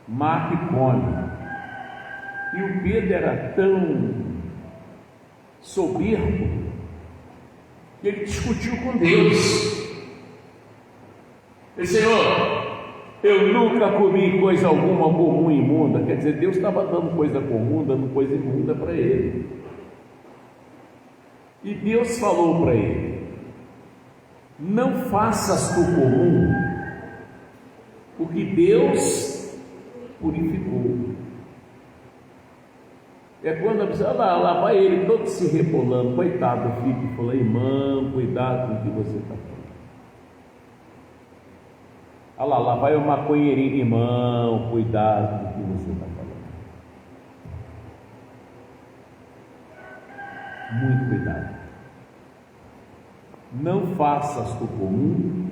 mata e come. E o Pedro era tão soberbo que ele discutiu com Deus. Ele disse: Senhor, eu nunca comi coisa alguma comum e imunda. Quer dizer, Deus estava dando coisa comum, dando coisa imunda para ele. E Deus falou para ele: não faças tu comum o que Deus purificou. É quando a pessoa, lá vai ele todo se rebolando, coitado do filho, que falou: irmão, cuidado com o que você está falando. Lá vai o maconheirinho: irmão, cuidado com o que você está falando. Muito cuidado. Não faças tu comum,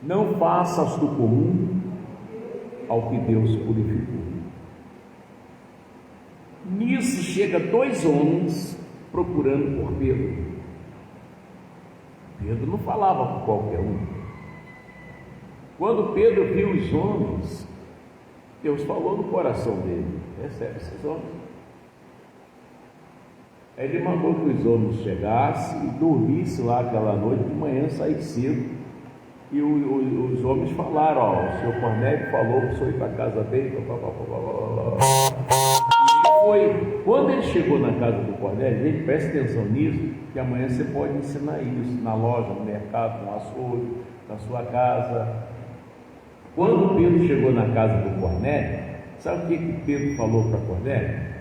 não faças tu comum ao que Deus purificou. Nisso chega dois homens procurando por Pedro. Pedro não falava com qualquer um. Quando Pedro viu os homens, Deus falou no coração dele: recebe esses homens. Aí ele mandou que os homens chegassem e dormissem lá aquela noite, de manhã sair cedo. E os homens falaram: ó, o senhor Cornélio falou que o senhor ir para a casa dele, foi. Quando ele chegou na casa do Cornélio, gente, preste atenção nisso, que amanhã você pode ensinar isso na loja, no mercado, no açougue, na sua casa. Quando Pedro chegou na casa do Cornélio, sabe o que Pedro falou para Cornélio?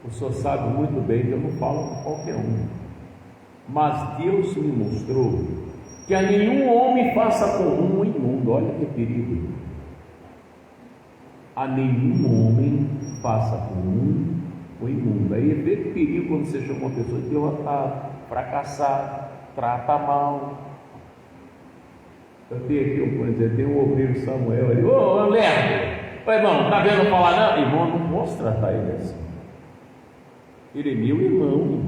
O senhor sabe muito bem que eu não falo com qualquer um, mas Deus me mostrou que a nenhum homem faça comum o imundo. Olha que perigo. A nenhum homem faça comum o imundo. Aí vê que perigo quando você chama uma pessoa derrotada, fracassada, trata mal. Eu tenho aqui, por exemplo, tem um obreiro Samuel ali: ô Leandro, irmão, tá vendo falar não? Irmão, não posso tratar ele assim. Ele é meu irmão.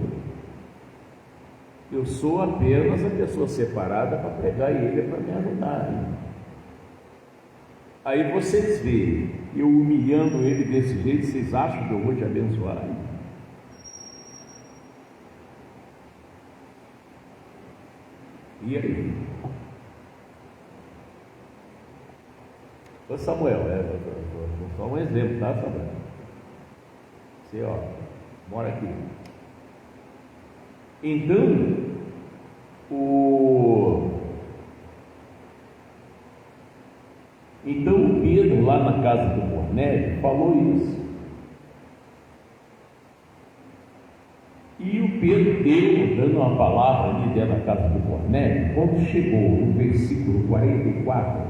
Eu sou apenas a pessoa separada para pregar ele, para me ajudar. Aí vocês veem eu humilhando ele desse jeito, vocês acham que eu vou te abençoar? E aí? Ô Samuel, só um exemplo, tá, Samuel? Você, ó, mora aqui. Então, o Pedro, lá na casa do Cornélio, falou isso. E o Pedro dando uma palavra ali dentro da casa do Cornélio, quando chegou no versículo 44,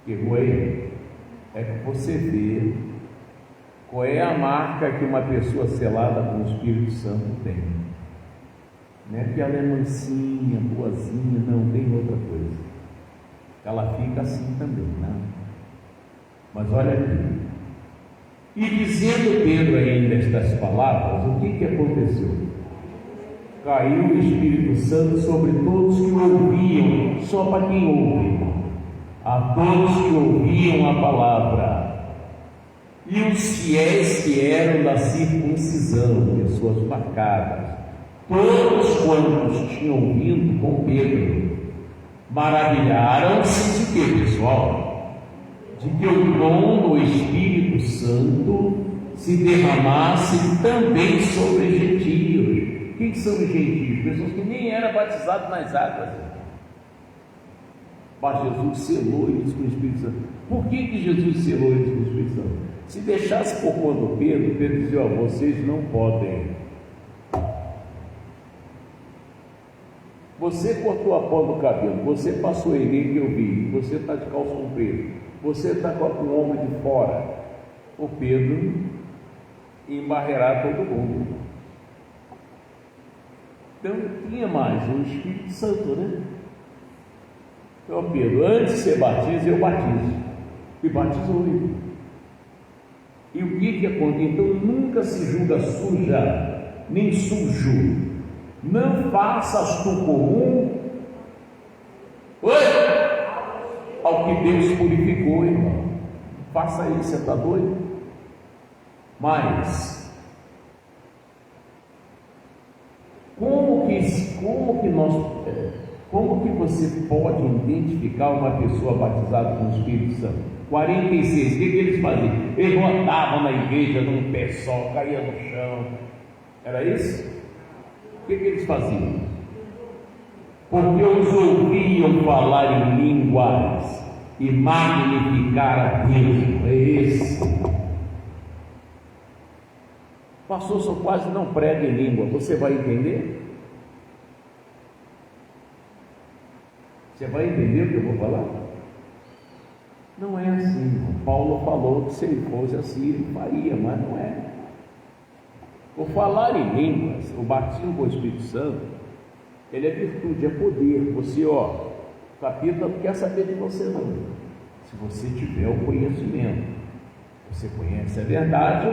pegou aí, é que você vê qual é a marca que uma pessoa selada com o Espírito Santo tem. Não é que ela é mansinha, boazinha, não tem outra coisa. Ela fica assim também, né? Mas olha aqui. E dizendo Pedro ainda estas palavras, o que aconteceu? Caiu o Espírito Santo sobre todos que ouviam, só para quem ouve. a todos que ouviam a palavra, e os fiéis que eram da circuncisão, pessoas marcadas, todos quantos tinham vindo com Pedro, maravilharam-se de quê, pessoal? De que o dom do Espírito Santo se derramasse também sobre os gentios. Quem são os gentios? Pessoas que nem eram batizadas nas águas. Mas Jesus selou eles com o Espírito Santo. Por que Jesus selou eles com o Espírito Santo? Se deixasse por conta do Pedro, Pedro dizia: ó, vocês não podem. Você cortou a ponta do cabelo, você passou ele que eu vi, você está de calça comprida, você está com o ombro de fora. O Pedro embarrear todo mundo. Então tinha mais o Espírito Santo, né? Então Pedro, antes de ser batizo, eu batizo. E batizou ele. E o que acontece? Então nunca se julga suja, nem sujo. Não faças tu comum ao que Deus purificou, irmão. Faça isso, você está doido? Mas como que você pode identificar uma pessoa batizada com o Espírito Santo? 46, o que eles faziam? Eles rodavam na igreja num pé só, caía no chão. Era isso? O que eles faziam? Porque os ouviam falar em línguas e magnificar a Deus. É esse. Pastor, só quase não prega em língua. Você vai entender? Você vai entender o que eu vou falar? Não é assim. Paulo falou que se ele fosse assim, ele faria, mas não é. O falar em línguas, o batismo com o Espírito Santo, ele é virtude, é poder. Você, o capeta não quer saber de você não. Se você tiver o conhecimento, você conhece a verdade,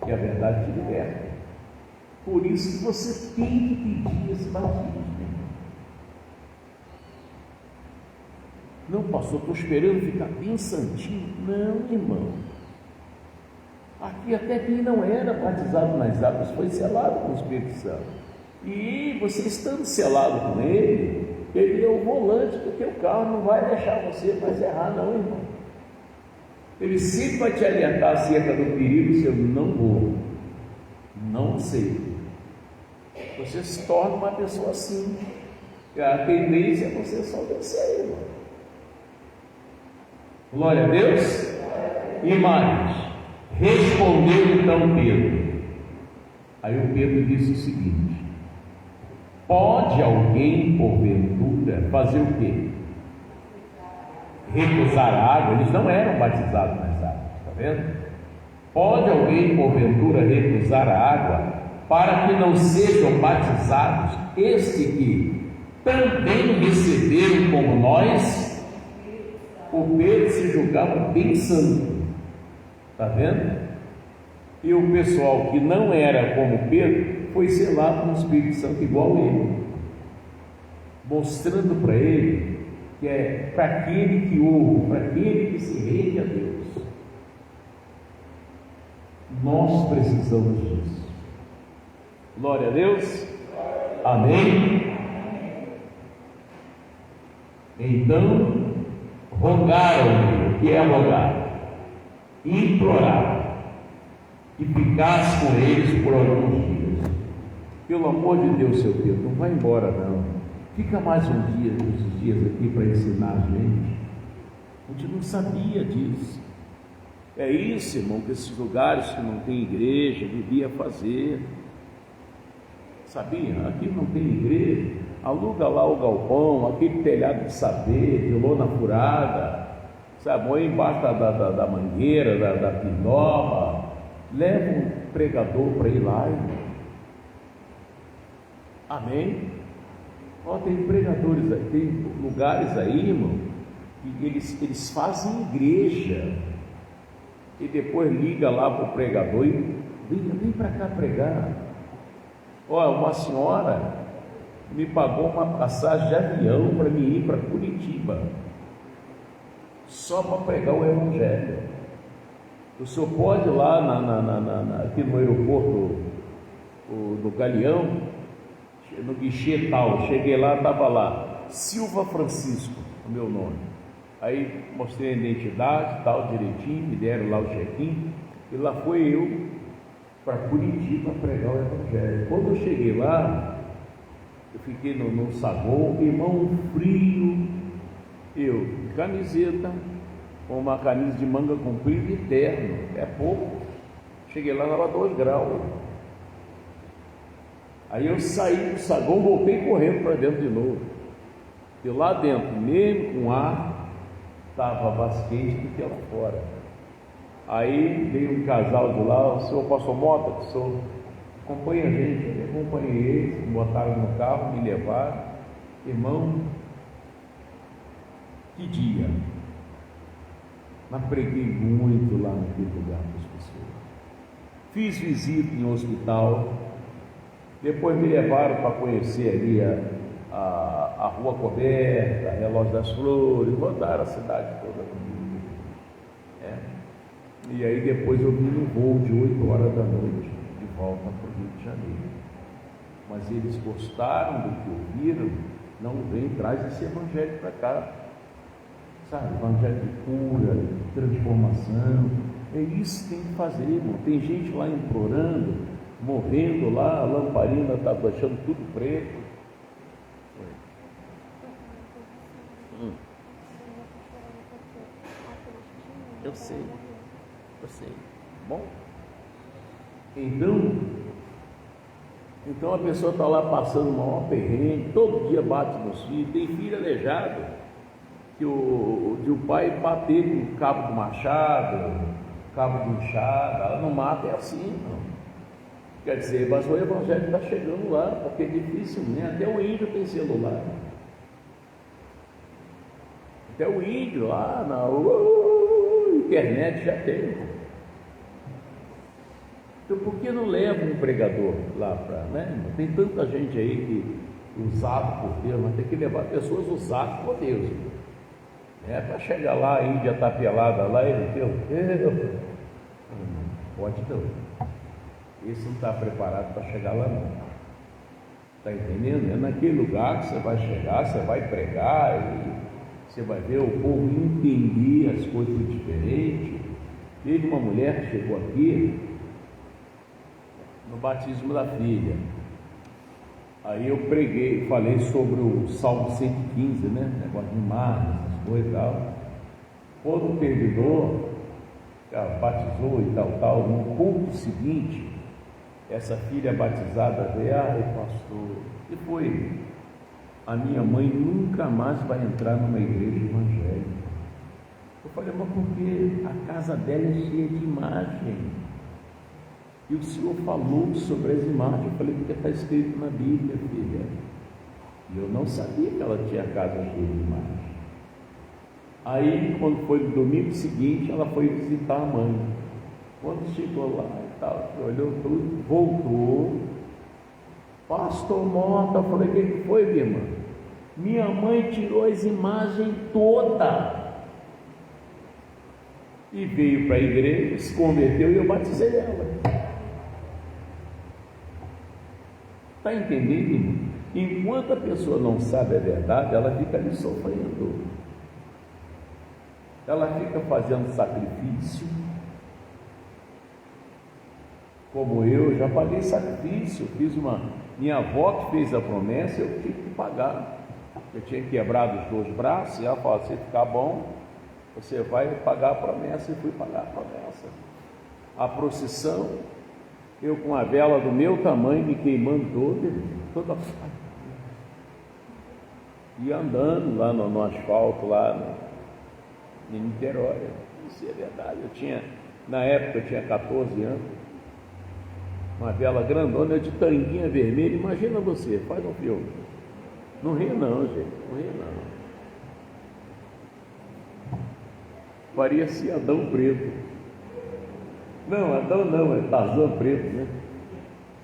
e a verdade te liberta. Por isso que você tem que pedir esse batismo. Não, pastor, estou esperando ficar bem santinho. Não, irmão. Aqui até quem não era batizado nas águas foi selado com o Espírito Santo. E você estando selado com ele, ele é o volante do teu carro, não vai deixar você mais errar não, irmão. Ele sempre vai te alertar acerca do perigo se eu não vou, não sei. Você se torna uma pessoa assim. A tendência é você só descer, irmão. Glória a Deus. E mais, respondeu então Pedro. Aí o Pedro disse o seguinte: pode alguém porventura fazer o quê? Recusar a água? Eles não eram batizados nas águas, está vendo? Pode alguém porventura recusar a água para que não sejam batizados este que também receberam como nós? O Pedro se julgava bem santo, está vendo? E o pessoal que não era como Pedro foi selado com o Espírito Santo igual ele, mostrando para ele que é para aquele que ouve, para aquele que se rende a Deus. Nós precisamos disso. Glória a Deus. Amém. Então rogaram-lhe, o que é rogar? Implorar, que ficasse com eles por alguns dias. Pelo amor de Deus, seu Pedro, não vai embora não. Fica mais uns dias aqui para ensinar a gente. A gente não sabia disso. É isso, irmão, que esses lugares que não tem igreja devia fazer. Sabia? Aqui não tem igreja. Aluga lá o galpão, aquele telhado de saber, de lona furada, sabe? Ou embaixo da mangueira, da pindoba. Leva um pregador para ir lá, irmão. Amém? Tem pregadores aí, tem lugares aí, irmão, que eles fazem igreja e depois liga lá para o pregador e vem para cá pregar. Uma senhora me pagou uma passagem de avião para mim ir para Curitiba. só para pregar o Evangelho. O senhor pode ir lá aqui no aeroporto do Galeão, no guichê tal, cheguei lá, estava lá, Silva Francisco, o meu nome. Aí mostrei a identidade, tal, direitinho, me deram lá o check-in, e lá foi eu para Curitiba pregar o Evangelho. Quando eu cheguei lá, eu fiquei no saguão, irmão, frio, eu, camiseta, com uma camisa de manga comprida e terno, é pouco. Cheguei lá, estava 2 graus. Aí eu saí do saguão, voltei correndo para dentro de novo. E lá dentro, mesmo com ar, estava mais quente do que lá fora. Aí veio um casal de lá, o senhor passou moto? O senhor acompanha a gente? Eu acompanhei eles, me botaram no carro, me levaram. Irmão, que dia! Mas preguei muito lá naquele lugar para as pessoas. Fiz visita em hospital. Depois me levaram para conhecer ali a Rua Coberta, a Relógio das Flores, rodaram a cidade toda comigo. E aí depois eu vim no voo de 8 horas da noite, de volta para o Rio de Janeiro. Mas eles gostaram do que ouviram, não vem, traz esse evangelho para cá. Sabe, evangelho de cura, de transformação. É isso que tem que fazer, irmão. Tem gente lá implorando, morrendo lá, a lamparina está deixando tudo preto. Eu sei. Bom, então a pessoa está lá passando um maior perrengue, todo dia bate nos filhos, tem filho aleijado, que o pai bater com o cabo do machado, cabo do enxada, ela não mata, é assim, não. Quer dizer, mas o evangelho está chegando lá, porque é difícil, né? Até o índio tem celular. Até o índio lá na internet já tem. Então por que não leva um pregador lá para, né? Tem tanta gente aí que usado por Deus, mas tem que levar pessoas usadas por Deus. Para chegar lá, a Índia está pelada lá, ele Deus, pode não. Esse não está preparado para chegar lá não. Está entendendo? É naquele lugar que você vai chegar, você vai pregar, e você vai ver o povo entender as coisas diferentes. Teve uma mulher que chegou aqui no batismo da filha. Aí eu preguei, falei sobre o Salmo 115, né? Negócio de mar, essas coisas e tal. Quando terminou, ela batizou e tal, no culto seguinte, essa filha batizada veio, pastor, e foi, a minha mãe nunca mais vai entrar numa igreja evangélica. Eu falei, mas porque a casa dela é cheia de imagem. E o Senhor falou sobre as imagens. Eu falei, porque está escrito na Bíblia, filha. E eu não sabia que ela tinha a casa cheia de imagens. Aí, quando foi no domingo seguinte, ela foi visitar a mãe. Quando chegou lá e tal, olhou tudo, voltou. Pastor Mota, eu falei, o que foi, minha irmã? Minha mãe tirou as imagens todas. E veio para a igreja, se converteu e eu batizei ela. Está entendendo, irmão? Enquanto a pessoa não sabe a verdade, ela fica ali sofrendo. Ela fica fazendo sacrifício. Como eu já paguei sacrifício. Minha avó que fez a promessa, eu tive que pagar. Eu tinha quebrado os 2 braços, e ela falou, se ficar bom, você vai pagar a promessa. E fui pagar a promessa. A procissão, eu com a vela do meu tamanho, me queimando toda e andando lá no asfalto, lá em Niterói. Isso é verdade. Na época eu tinha 14 anos, uma vela grandona de tanguinha vermelha. Imagina você, faz um filme. Não ria não, gente, não ria não. Parecia Adão preto. Não, Adão não, é Tarzan preto, né?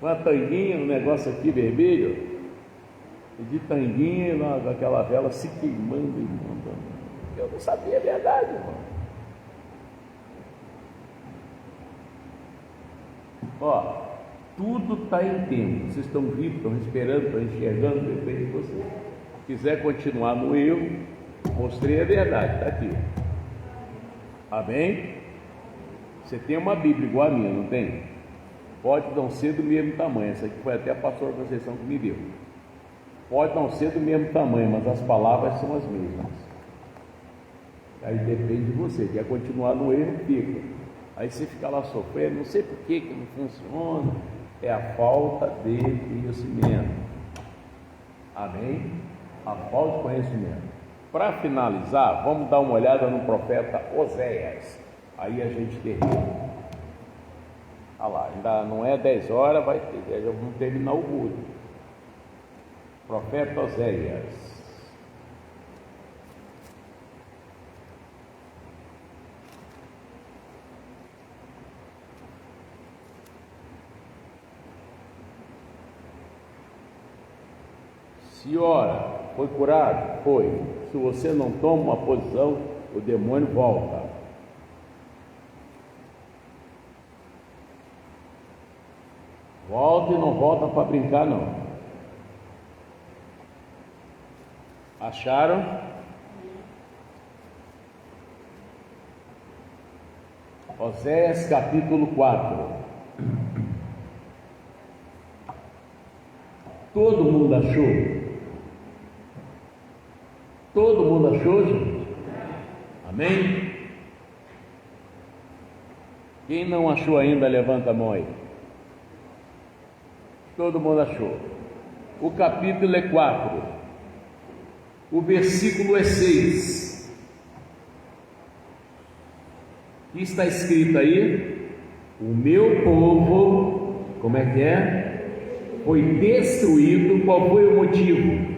Uma tanguinha, um negócio aqui vermelho, e de tanguinha, aquela vela se queimando e mandando. Eu não sabia a verdade, irmão. Ó, tudo está em tempo. Vocês estão vivos, estão esperando, estão enxergando, depende de você. Se quiser continuar no erro, mostrei a verdade, está aqui. Amém? Você tem uma Bíblia igual a minha, não tem? Pode não ser do mesmo tamanho. Essa aqui foi até a pastora Conceição que me deu. Pode não ser do mesmo tamanho, mas as palavras são as mesmas. Aí depende de você. Quer continuar no erro, fica. Aí você fica lá sofrendo, não sei por que não funciona. É a falta de conhecimento. Amém? A falta de conhecimento. Para finalizar, vamos dar uma olhada no profeta Oséias. Aí a gente termina. Olha lá, ainda não é 10 horas, já vamos terminar o culto. Profeta Oséias. Se ora, foi curado? Foi. Se você não toma uma posição, o demônio volta. Volta e não volta para brincar, não. Acharam? Oséias capítulo 4. Todo mundo achou? Todo mundo achou, gente? Amém? Quem não achou ainda, levanta a mão aí. Todo mundo achou. O capítulo é 4. O versículo é 6. O que está escrito aí? O meu povo, como é que é? Foi destruído. Qual foi o motivo?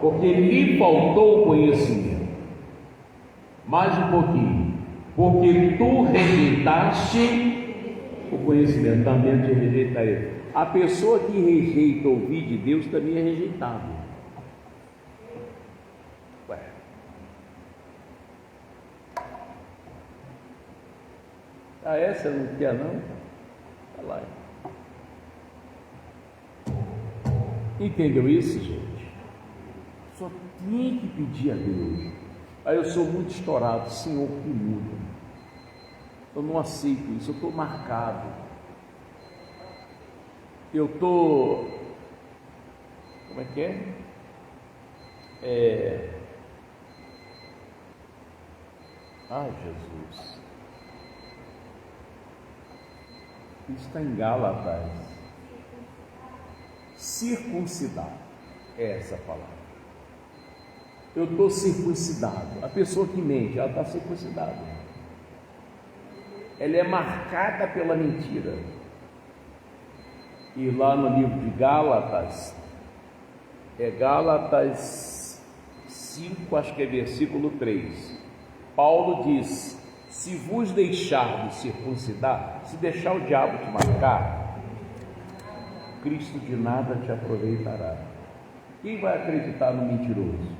Porque lhe faltou conhecimento. Mais um pouquinho. Porque tu rejeitaste o conhecimento. Também te rejeitarei. A pessoa que rejeita ouvir de Deus também é rejeitado. Ué. Ah, essa não quer não? Olha lá. Entendeu isso, gente? Só tem que pedir a Deus. Aí eu sou muito estourado, Senhor, que muda. Eu não aceito isso, eu estou marcado. Eu estou, como é que é? Ai, Jesus. Isso está em Gálatas. Circuncidado. É essa palavra. Eu estou circuncidado. A pessoa que mente, ela está circuncidada. Ela é marcada pela mentira. E lá no livro de Gálatas, é Gálatas 5, acho que é versículo 3. Paulo diz: se vos deixar de circuncidar, se deixar o diabo te marcar, Cristo de nada te aproveitará. Quem vai acreditar no mentiroso?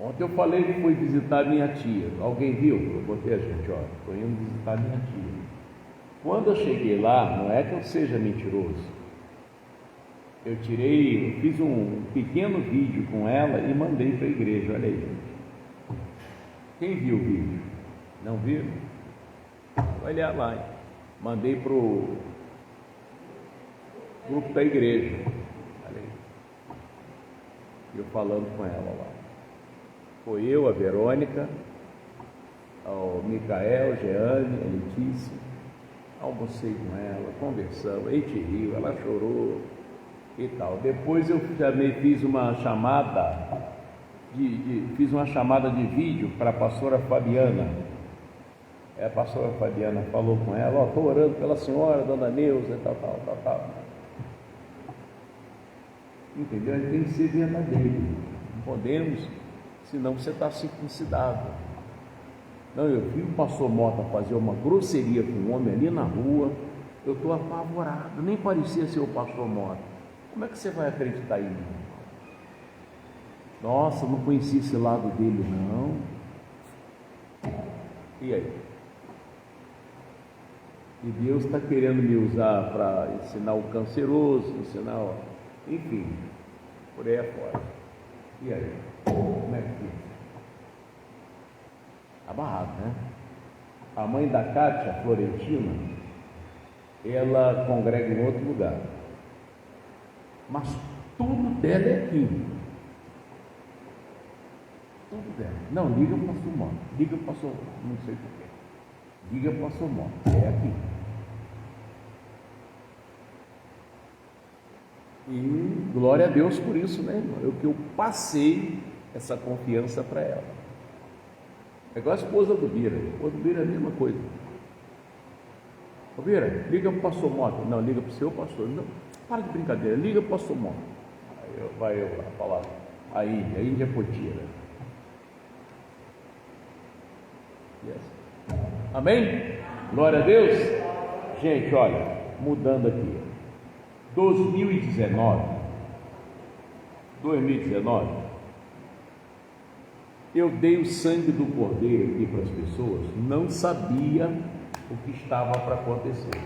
Ontem eu falei que fui visitar minha tia. Alguém viu? Eu botei a gente, ó, estou indo visitar minha tia. Quando eu cheguei lá, não é que eu seja mentiroso. Eu fiz um pequeno vídeo com ela e mandei para a igreja. Olha aí, gente. Quem viu o vídeo? Não viu? Olha lá. Mandei para o grupo da igreja. Olha aí. Eu falando com ela lá. Foi eu, a Verônica, o Micael, a Jeane, a Letícia. Almocei com ela, conversamos, a gente riu, ela chorou e tal. Depois eu também fiz uma chamada de vídeo para a pastora Fabiana. A pastora Fabiana falou com ela: ó, estou orando pela senhora, dona Neuza e tal. Entendeu? A gente tem que ser verdadeiro. Não podemos, senão você está circuncidado. Não, eu vi o pastor Mota fazer uma grosseria com um homem ali na rua. Eu estou apavorado, nem parecia ser o pastor Mota. Como é que você vai acreditar em mim? Nossa, não conheci esse lado dele, não. E aí? E Deus está querendo me usar para ensinar o canceroso, enfim, por aí afora. E aí? Como é que fica? Amarrado, né? A mãe da Kátia, Florentina, ela congrega em outro lugar, mas tudo dela é aqui. Tudo dela. Não, liga para o pastor Mó, liga para o pastor, não sei porquê, liga para o pastor Mó, é aqui. E glória a Deus por isso, né, irmão? Eu passei essa confiança para ela. É igual a esposa do Bira. A esposa do Bira é a mesma coisa. Ô Bira, liga para o pastor Mota. Não, liga para o seu pastor. Não, para de brincadeira, liga para o pastor Mota. Aí vai eu lá falar. A Índia é potira. Yes. Amém? Glória a Deus. Gente, olha, mudando aqui. 2019, eu dei o sangue do Cordeiro aqui para as pessoas, não sabia o que estava para acontecer.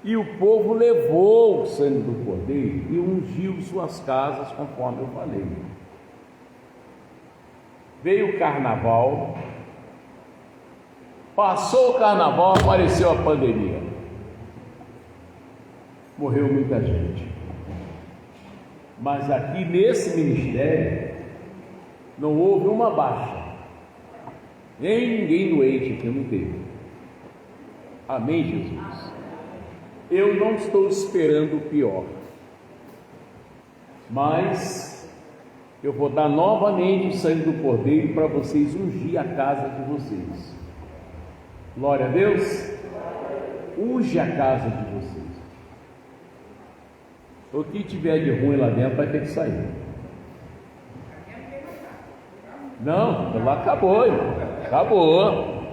E o povo levou o sangue do Cordeiro e ungiu suas casas, conforme eu falei. Veio o carnaval, passou o carnaval, apareceu a pandemia. Morreu muita gente. Mas aqui nesse ministério não houve uma baixa, nem ninguém doente aqui não teve. Amém, Jesus? Eu não estou esperando o pior, mas eu vou dar novamente o sangue do Cordeiro para vocês ungir a casa de vocês. Glória a Deus. Unge a casa de vocês. O que tiver de ruim lá dentro vai ter que sair. Não, lá acabou, irmão. Acabou.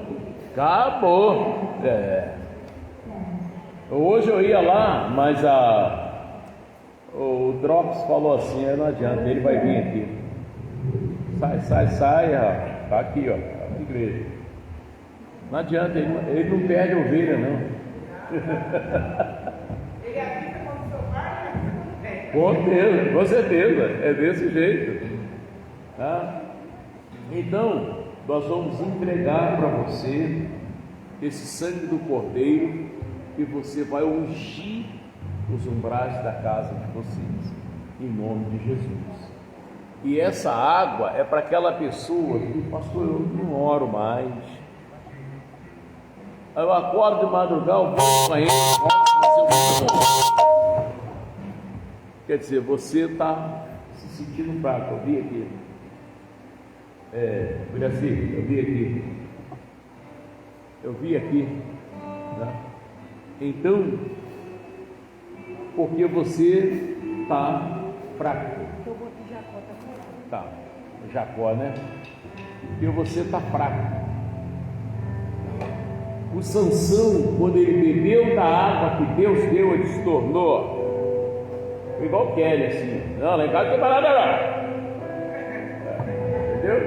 Hoje eu ia lá, mas o Drops falou assim, não adianta, ele vai vir aqui. Sai, rapaz. Tá aqui, ó, tá na igreja. Não adianta, ele não perde a ovelha, não. Com certeza, é desse jeito, tá? Então, nós vamos entregar para você esse sangue do Cordeiro e você vai ungir os umbrais da casa de vocês, em nome de Jesus. E essa água é para aquela pessoa que, pastor, eu não oro mais, eu acordo de madrugada, eu vou para ele, quer dizer, você está se sentindo fraco. Eu vi aqui, eu vi aqui, né? Então, porque você está fraco. Tá, Jacó, né? Porque você está fraco. O Sansão, quando ele bebeu da água que Deus deu, ele se tornou igual Kelly, assim. Não, lá em casa não tem mais nada lá. Entendeu?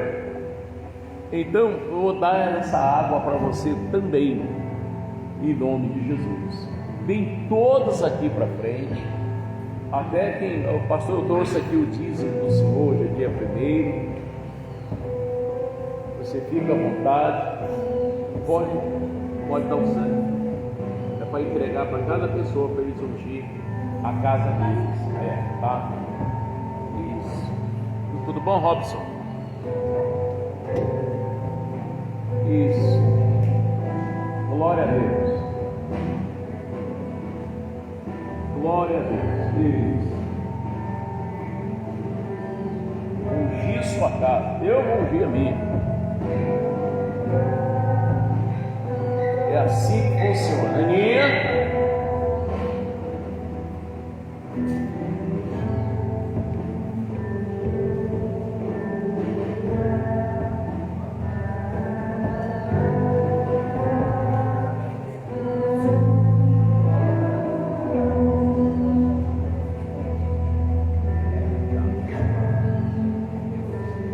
Então, eu vou dar essa água para você também, em nome de Jesus. Vem todos aqui para frente. Até quem, o pastor trouxe aqui o dízimo do Senhor, hoje é dia 1º. Você fica à vontade, pode dar o sangue. É para entregar para cada pessoa, para eles ungir a casa deles. Tá? Isso. Tudo bom, Robson? Isso. Glória a Deus. Glória a Deus. Isso. Ungir sua casa. Eu vou ungir a minha. É assim que funciona. Aninha.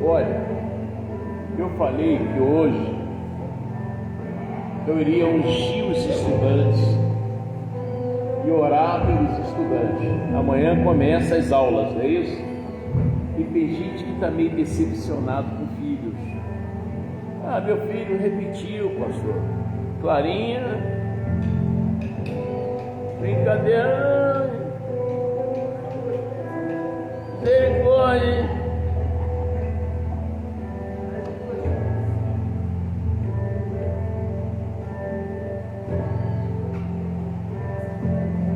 Olha, eu falei que hoje eu iria ungir os estudantes e orar pelos estudantes. Amanhã começa as aulas, não é isso? E tem gente que está meio decepcionado com filhos. Ah, meu filho repetiu, pastor. Clarinha, brincadeira, vergonha.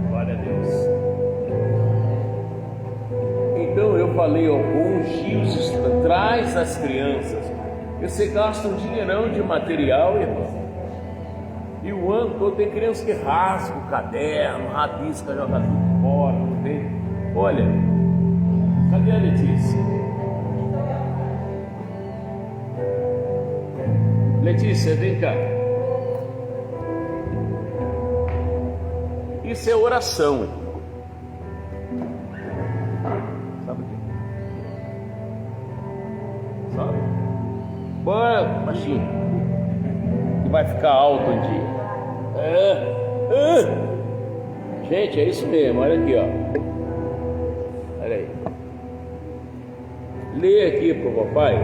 Glória a Deus. Então eu falei, alguns dias, traz as crianças. Você gasta um dinheirão de material, irmão. E o ano todo tem criança que rasga o caderno, rabisca, joga tudo fora, não tem? Olha, cadê a Letícia? Letícia, vem cá. Isso é oração. Sabe o quê? Sabe? Bora, baixinho, que vai ficar alto um dia. Gente, é isso mesmo, olha aqui, ó. Olha aí. Lê aqui pro papai,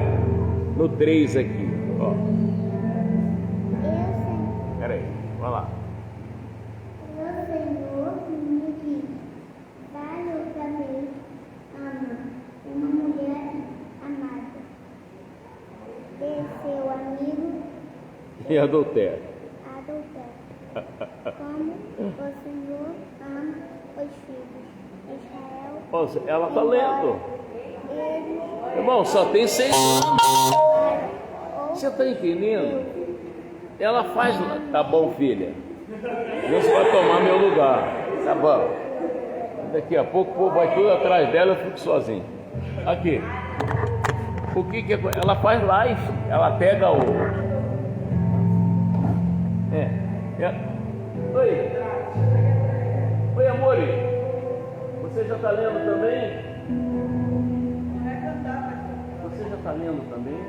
no 3 aqui, ó. Espera aí, vai lá. Meu Senhor me diz, vai outra vez, ama uma mulher amada, de seu amigo E adultério. adultério, como o Senhor ama os filhos de Israel. Nossa, ela tá lendo. Eles Irmão, só tem 6 anos. Você tá entendendo? Ela faz. Tá bom, filha. Você vai tomar meu lugar. Tá bom. Daqui a pouco o povo vai tudo atrás dela, eu fico sozinho. Aqui. O que que é? Ela faz live. Ela pega o. Oi. Oi, amor. Você já tá lendo também? Você já tá lendo também?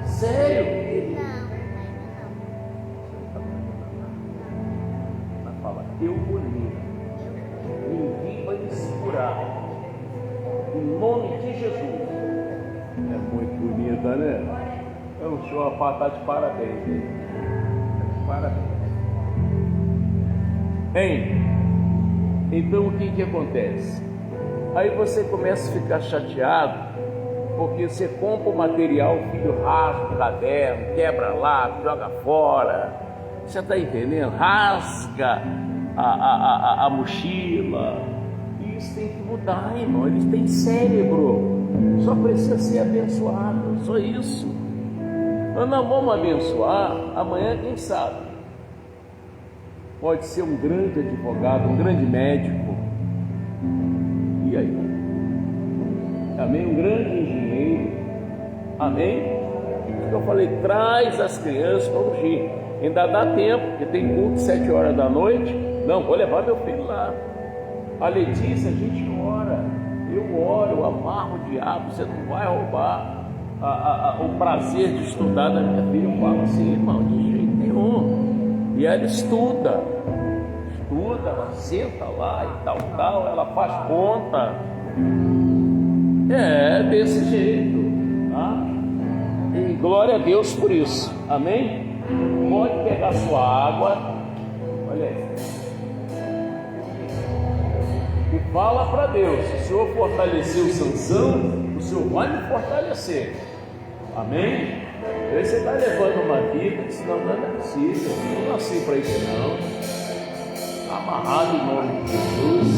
Sério? Ela fala, eu vou ler. Ninguém vai me segurar. Em nome de Jesus. É muito bonita, né? É um show, a pá, tá de parabéns, hein? Parabéns. Hein? Então o que acontece? Aí você começa a ficar chateado, porque você compra o material, o filho rasga o caderno, quebra lá, joga fora. Você está entendendo? Rasga a mochila. Isso tem que mudar, irmão. Eles têm cérebro, só precisa ser abençoado, só isso. Nós não vamos abençoar, amanhã quem sabe pode ser um grande advogado, um grande médico, e aí? Amém? Um grande engenheiro, amém? Eu falei, traz as crianças para ungir, ainda dá tempo, porque tem culto 7 horas da noite. Não, vou levar meu filho lá. A Letícia, a gente ora, eu oro, eu amarro o diabo, você não vai roubar o prazer de estudar da minha filha. Eu falo assim, irmão, de jeito nenhum. E ela estuda, ela senta lá e tal, ela faz conta. É desse jeito, tá? E glória a Deus por isso, amém? Pode pegar sua água, olha aí, e fala para Deus: se o Senhor fortaleceu Sansão, o Senhor vai me fortalecer, amém? Aí você está levando uma vida que senão não é possível. Eu não nasci para isso não. Amarrado em nome de Jesus.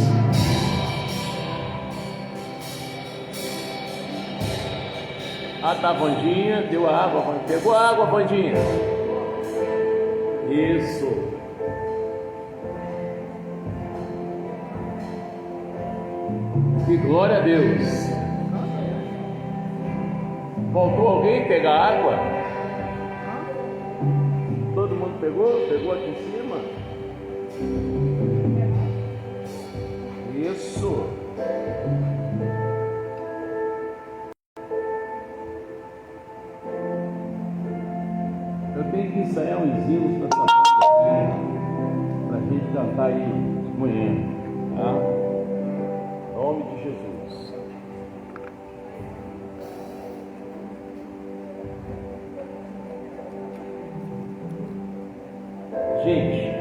Ah, tá, Vandinha, deu a água, pegou a água, Vandinha. Isso. E glória a Deus. Faltou alguém pegar água? Todo mundo pegou? Pegou aqui em cima? Isso. que ensaiar uns hinos para a gente cantar aí de manhã, tá? Em nome de Jesus. Gente,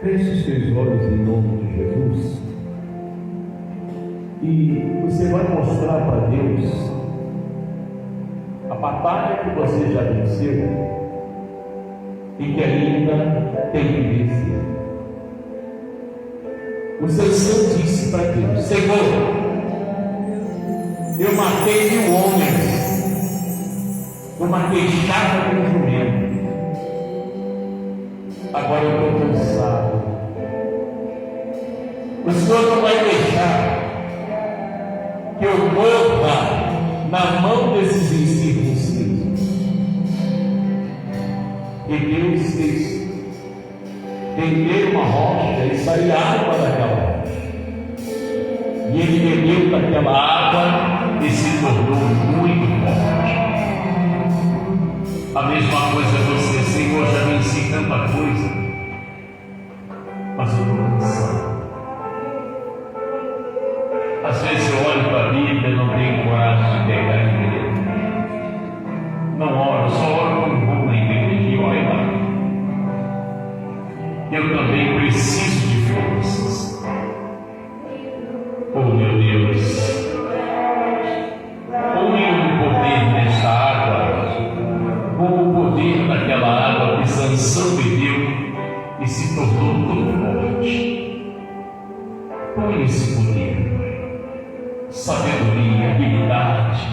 feche os seus olhos em nome de Jesus e você vai mostrar para Deus a batalha que você já venceu e que ainda tem que vencer. Você disse para Deus: Senhor, eu matei 1000 homens, eu matei chata com jumento. Agora eu estou cansado. O Senhor não vai deixar que eu morra na mão desses incircuncisos. E Deus fez tender uma rocha e sair água daquela rocha. E ele bebeu daquela água e se tornou muito forte. A mesma coisa você, Senhor, já venci tanta coisa, mas eu estou cansado. Às vezes eu olho para a Bíblia e não tenho coragem de pegar em igreja. Não oro, só oro quando vou na igreja e olha lá. Eu também preciso de forças. Oh meu Deus, põe o poder nesta água, com o poder daquela água que Sansão bebeu e se tornou tão forte. Põe esse poder, sabedoria, habilidade,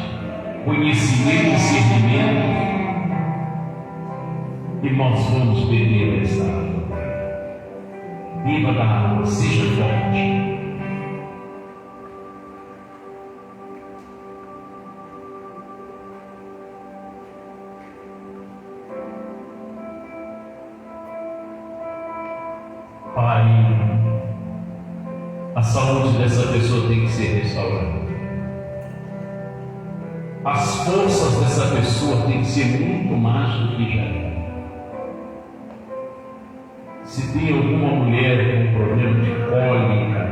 conhecimento e discernimento, e nós vamos beber essa água. Viva da água, seja forte. Pai, a saúde dessa pessoa tem que ser restaurada. As forças dessa pessoa têm que ser muito mais do que já é. Se tem alguma mulher com problema de cólica,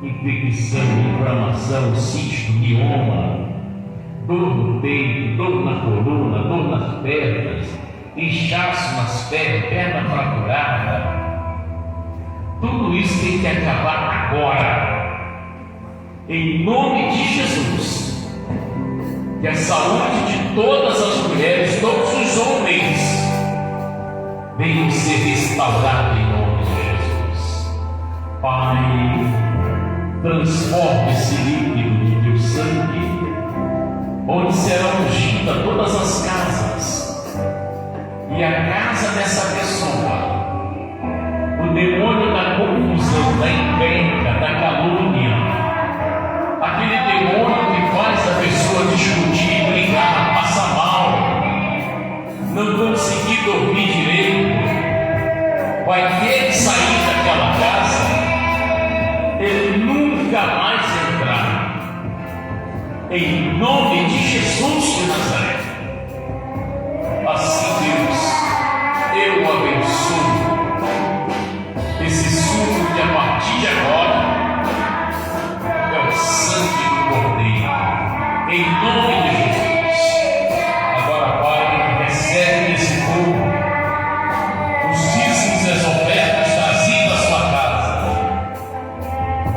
infecção, inflamação, cisto, mioma, dor no peito, dor na coluna, dor nas pernas, inchaço nas pernas, perna fraturada, tudo isso tem que acabar agora, em nome de Jesus. Que a saúde de todas as mulheres, todos os homens, venham ser restaurados em nome de Jesus. Pai, transforme esse líquido do teu sangue, onde será ungida todas as casas, e a casa dessa pessoa, o demônio da confusão, da encrenca, da calúnia, aquele demônio que faz a pessoa discutir, brigar, passar mal, não conseguir dormir direito, vai ter que sair daquela casa, ele nunca mais entrar, em nome de Jesus de Nazaré. Assim, Deus, eu abençoo esse suco que a partir de agora é o sangue do Cordeiro, em nome de Jesus. Agora, Pai, recebe nesse povo os dízimos e as ofertas trazidas à sua casa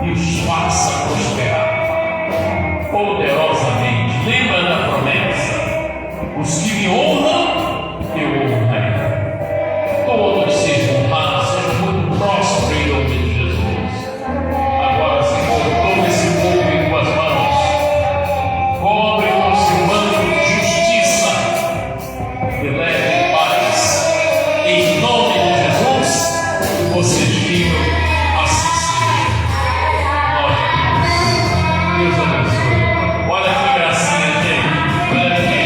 e os faça prosperar poderosamente. Lembra da promessa: os que me honram, eu honrarei. Todos sejam honrados, sejam muito próximos em nome de Jesus. Agora, Senhor, toma esse povo em tuas mãos, cobre com seu manto de justiça e leve em paz. Em nome de Jesus, vocês digam assim seja. Glória a Deus. Deus abençoe. Olha que gracinha, gente. Olha aqui.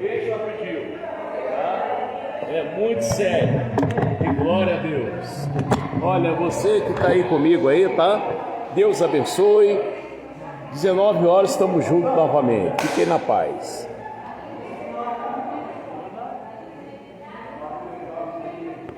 Esse já pediu, tá? É muito sério. E glória a Deus. Olha, você que está aí comigo aí, tá? Deus abençoe. 19 horas estamos juntos novamente. Fiquem na paz.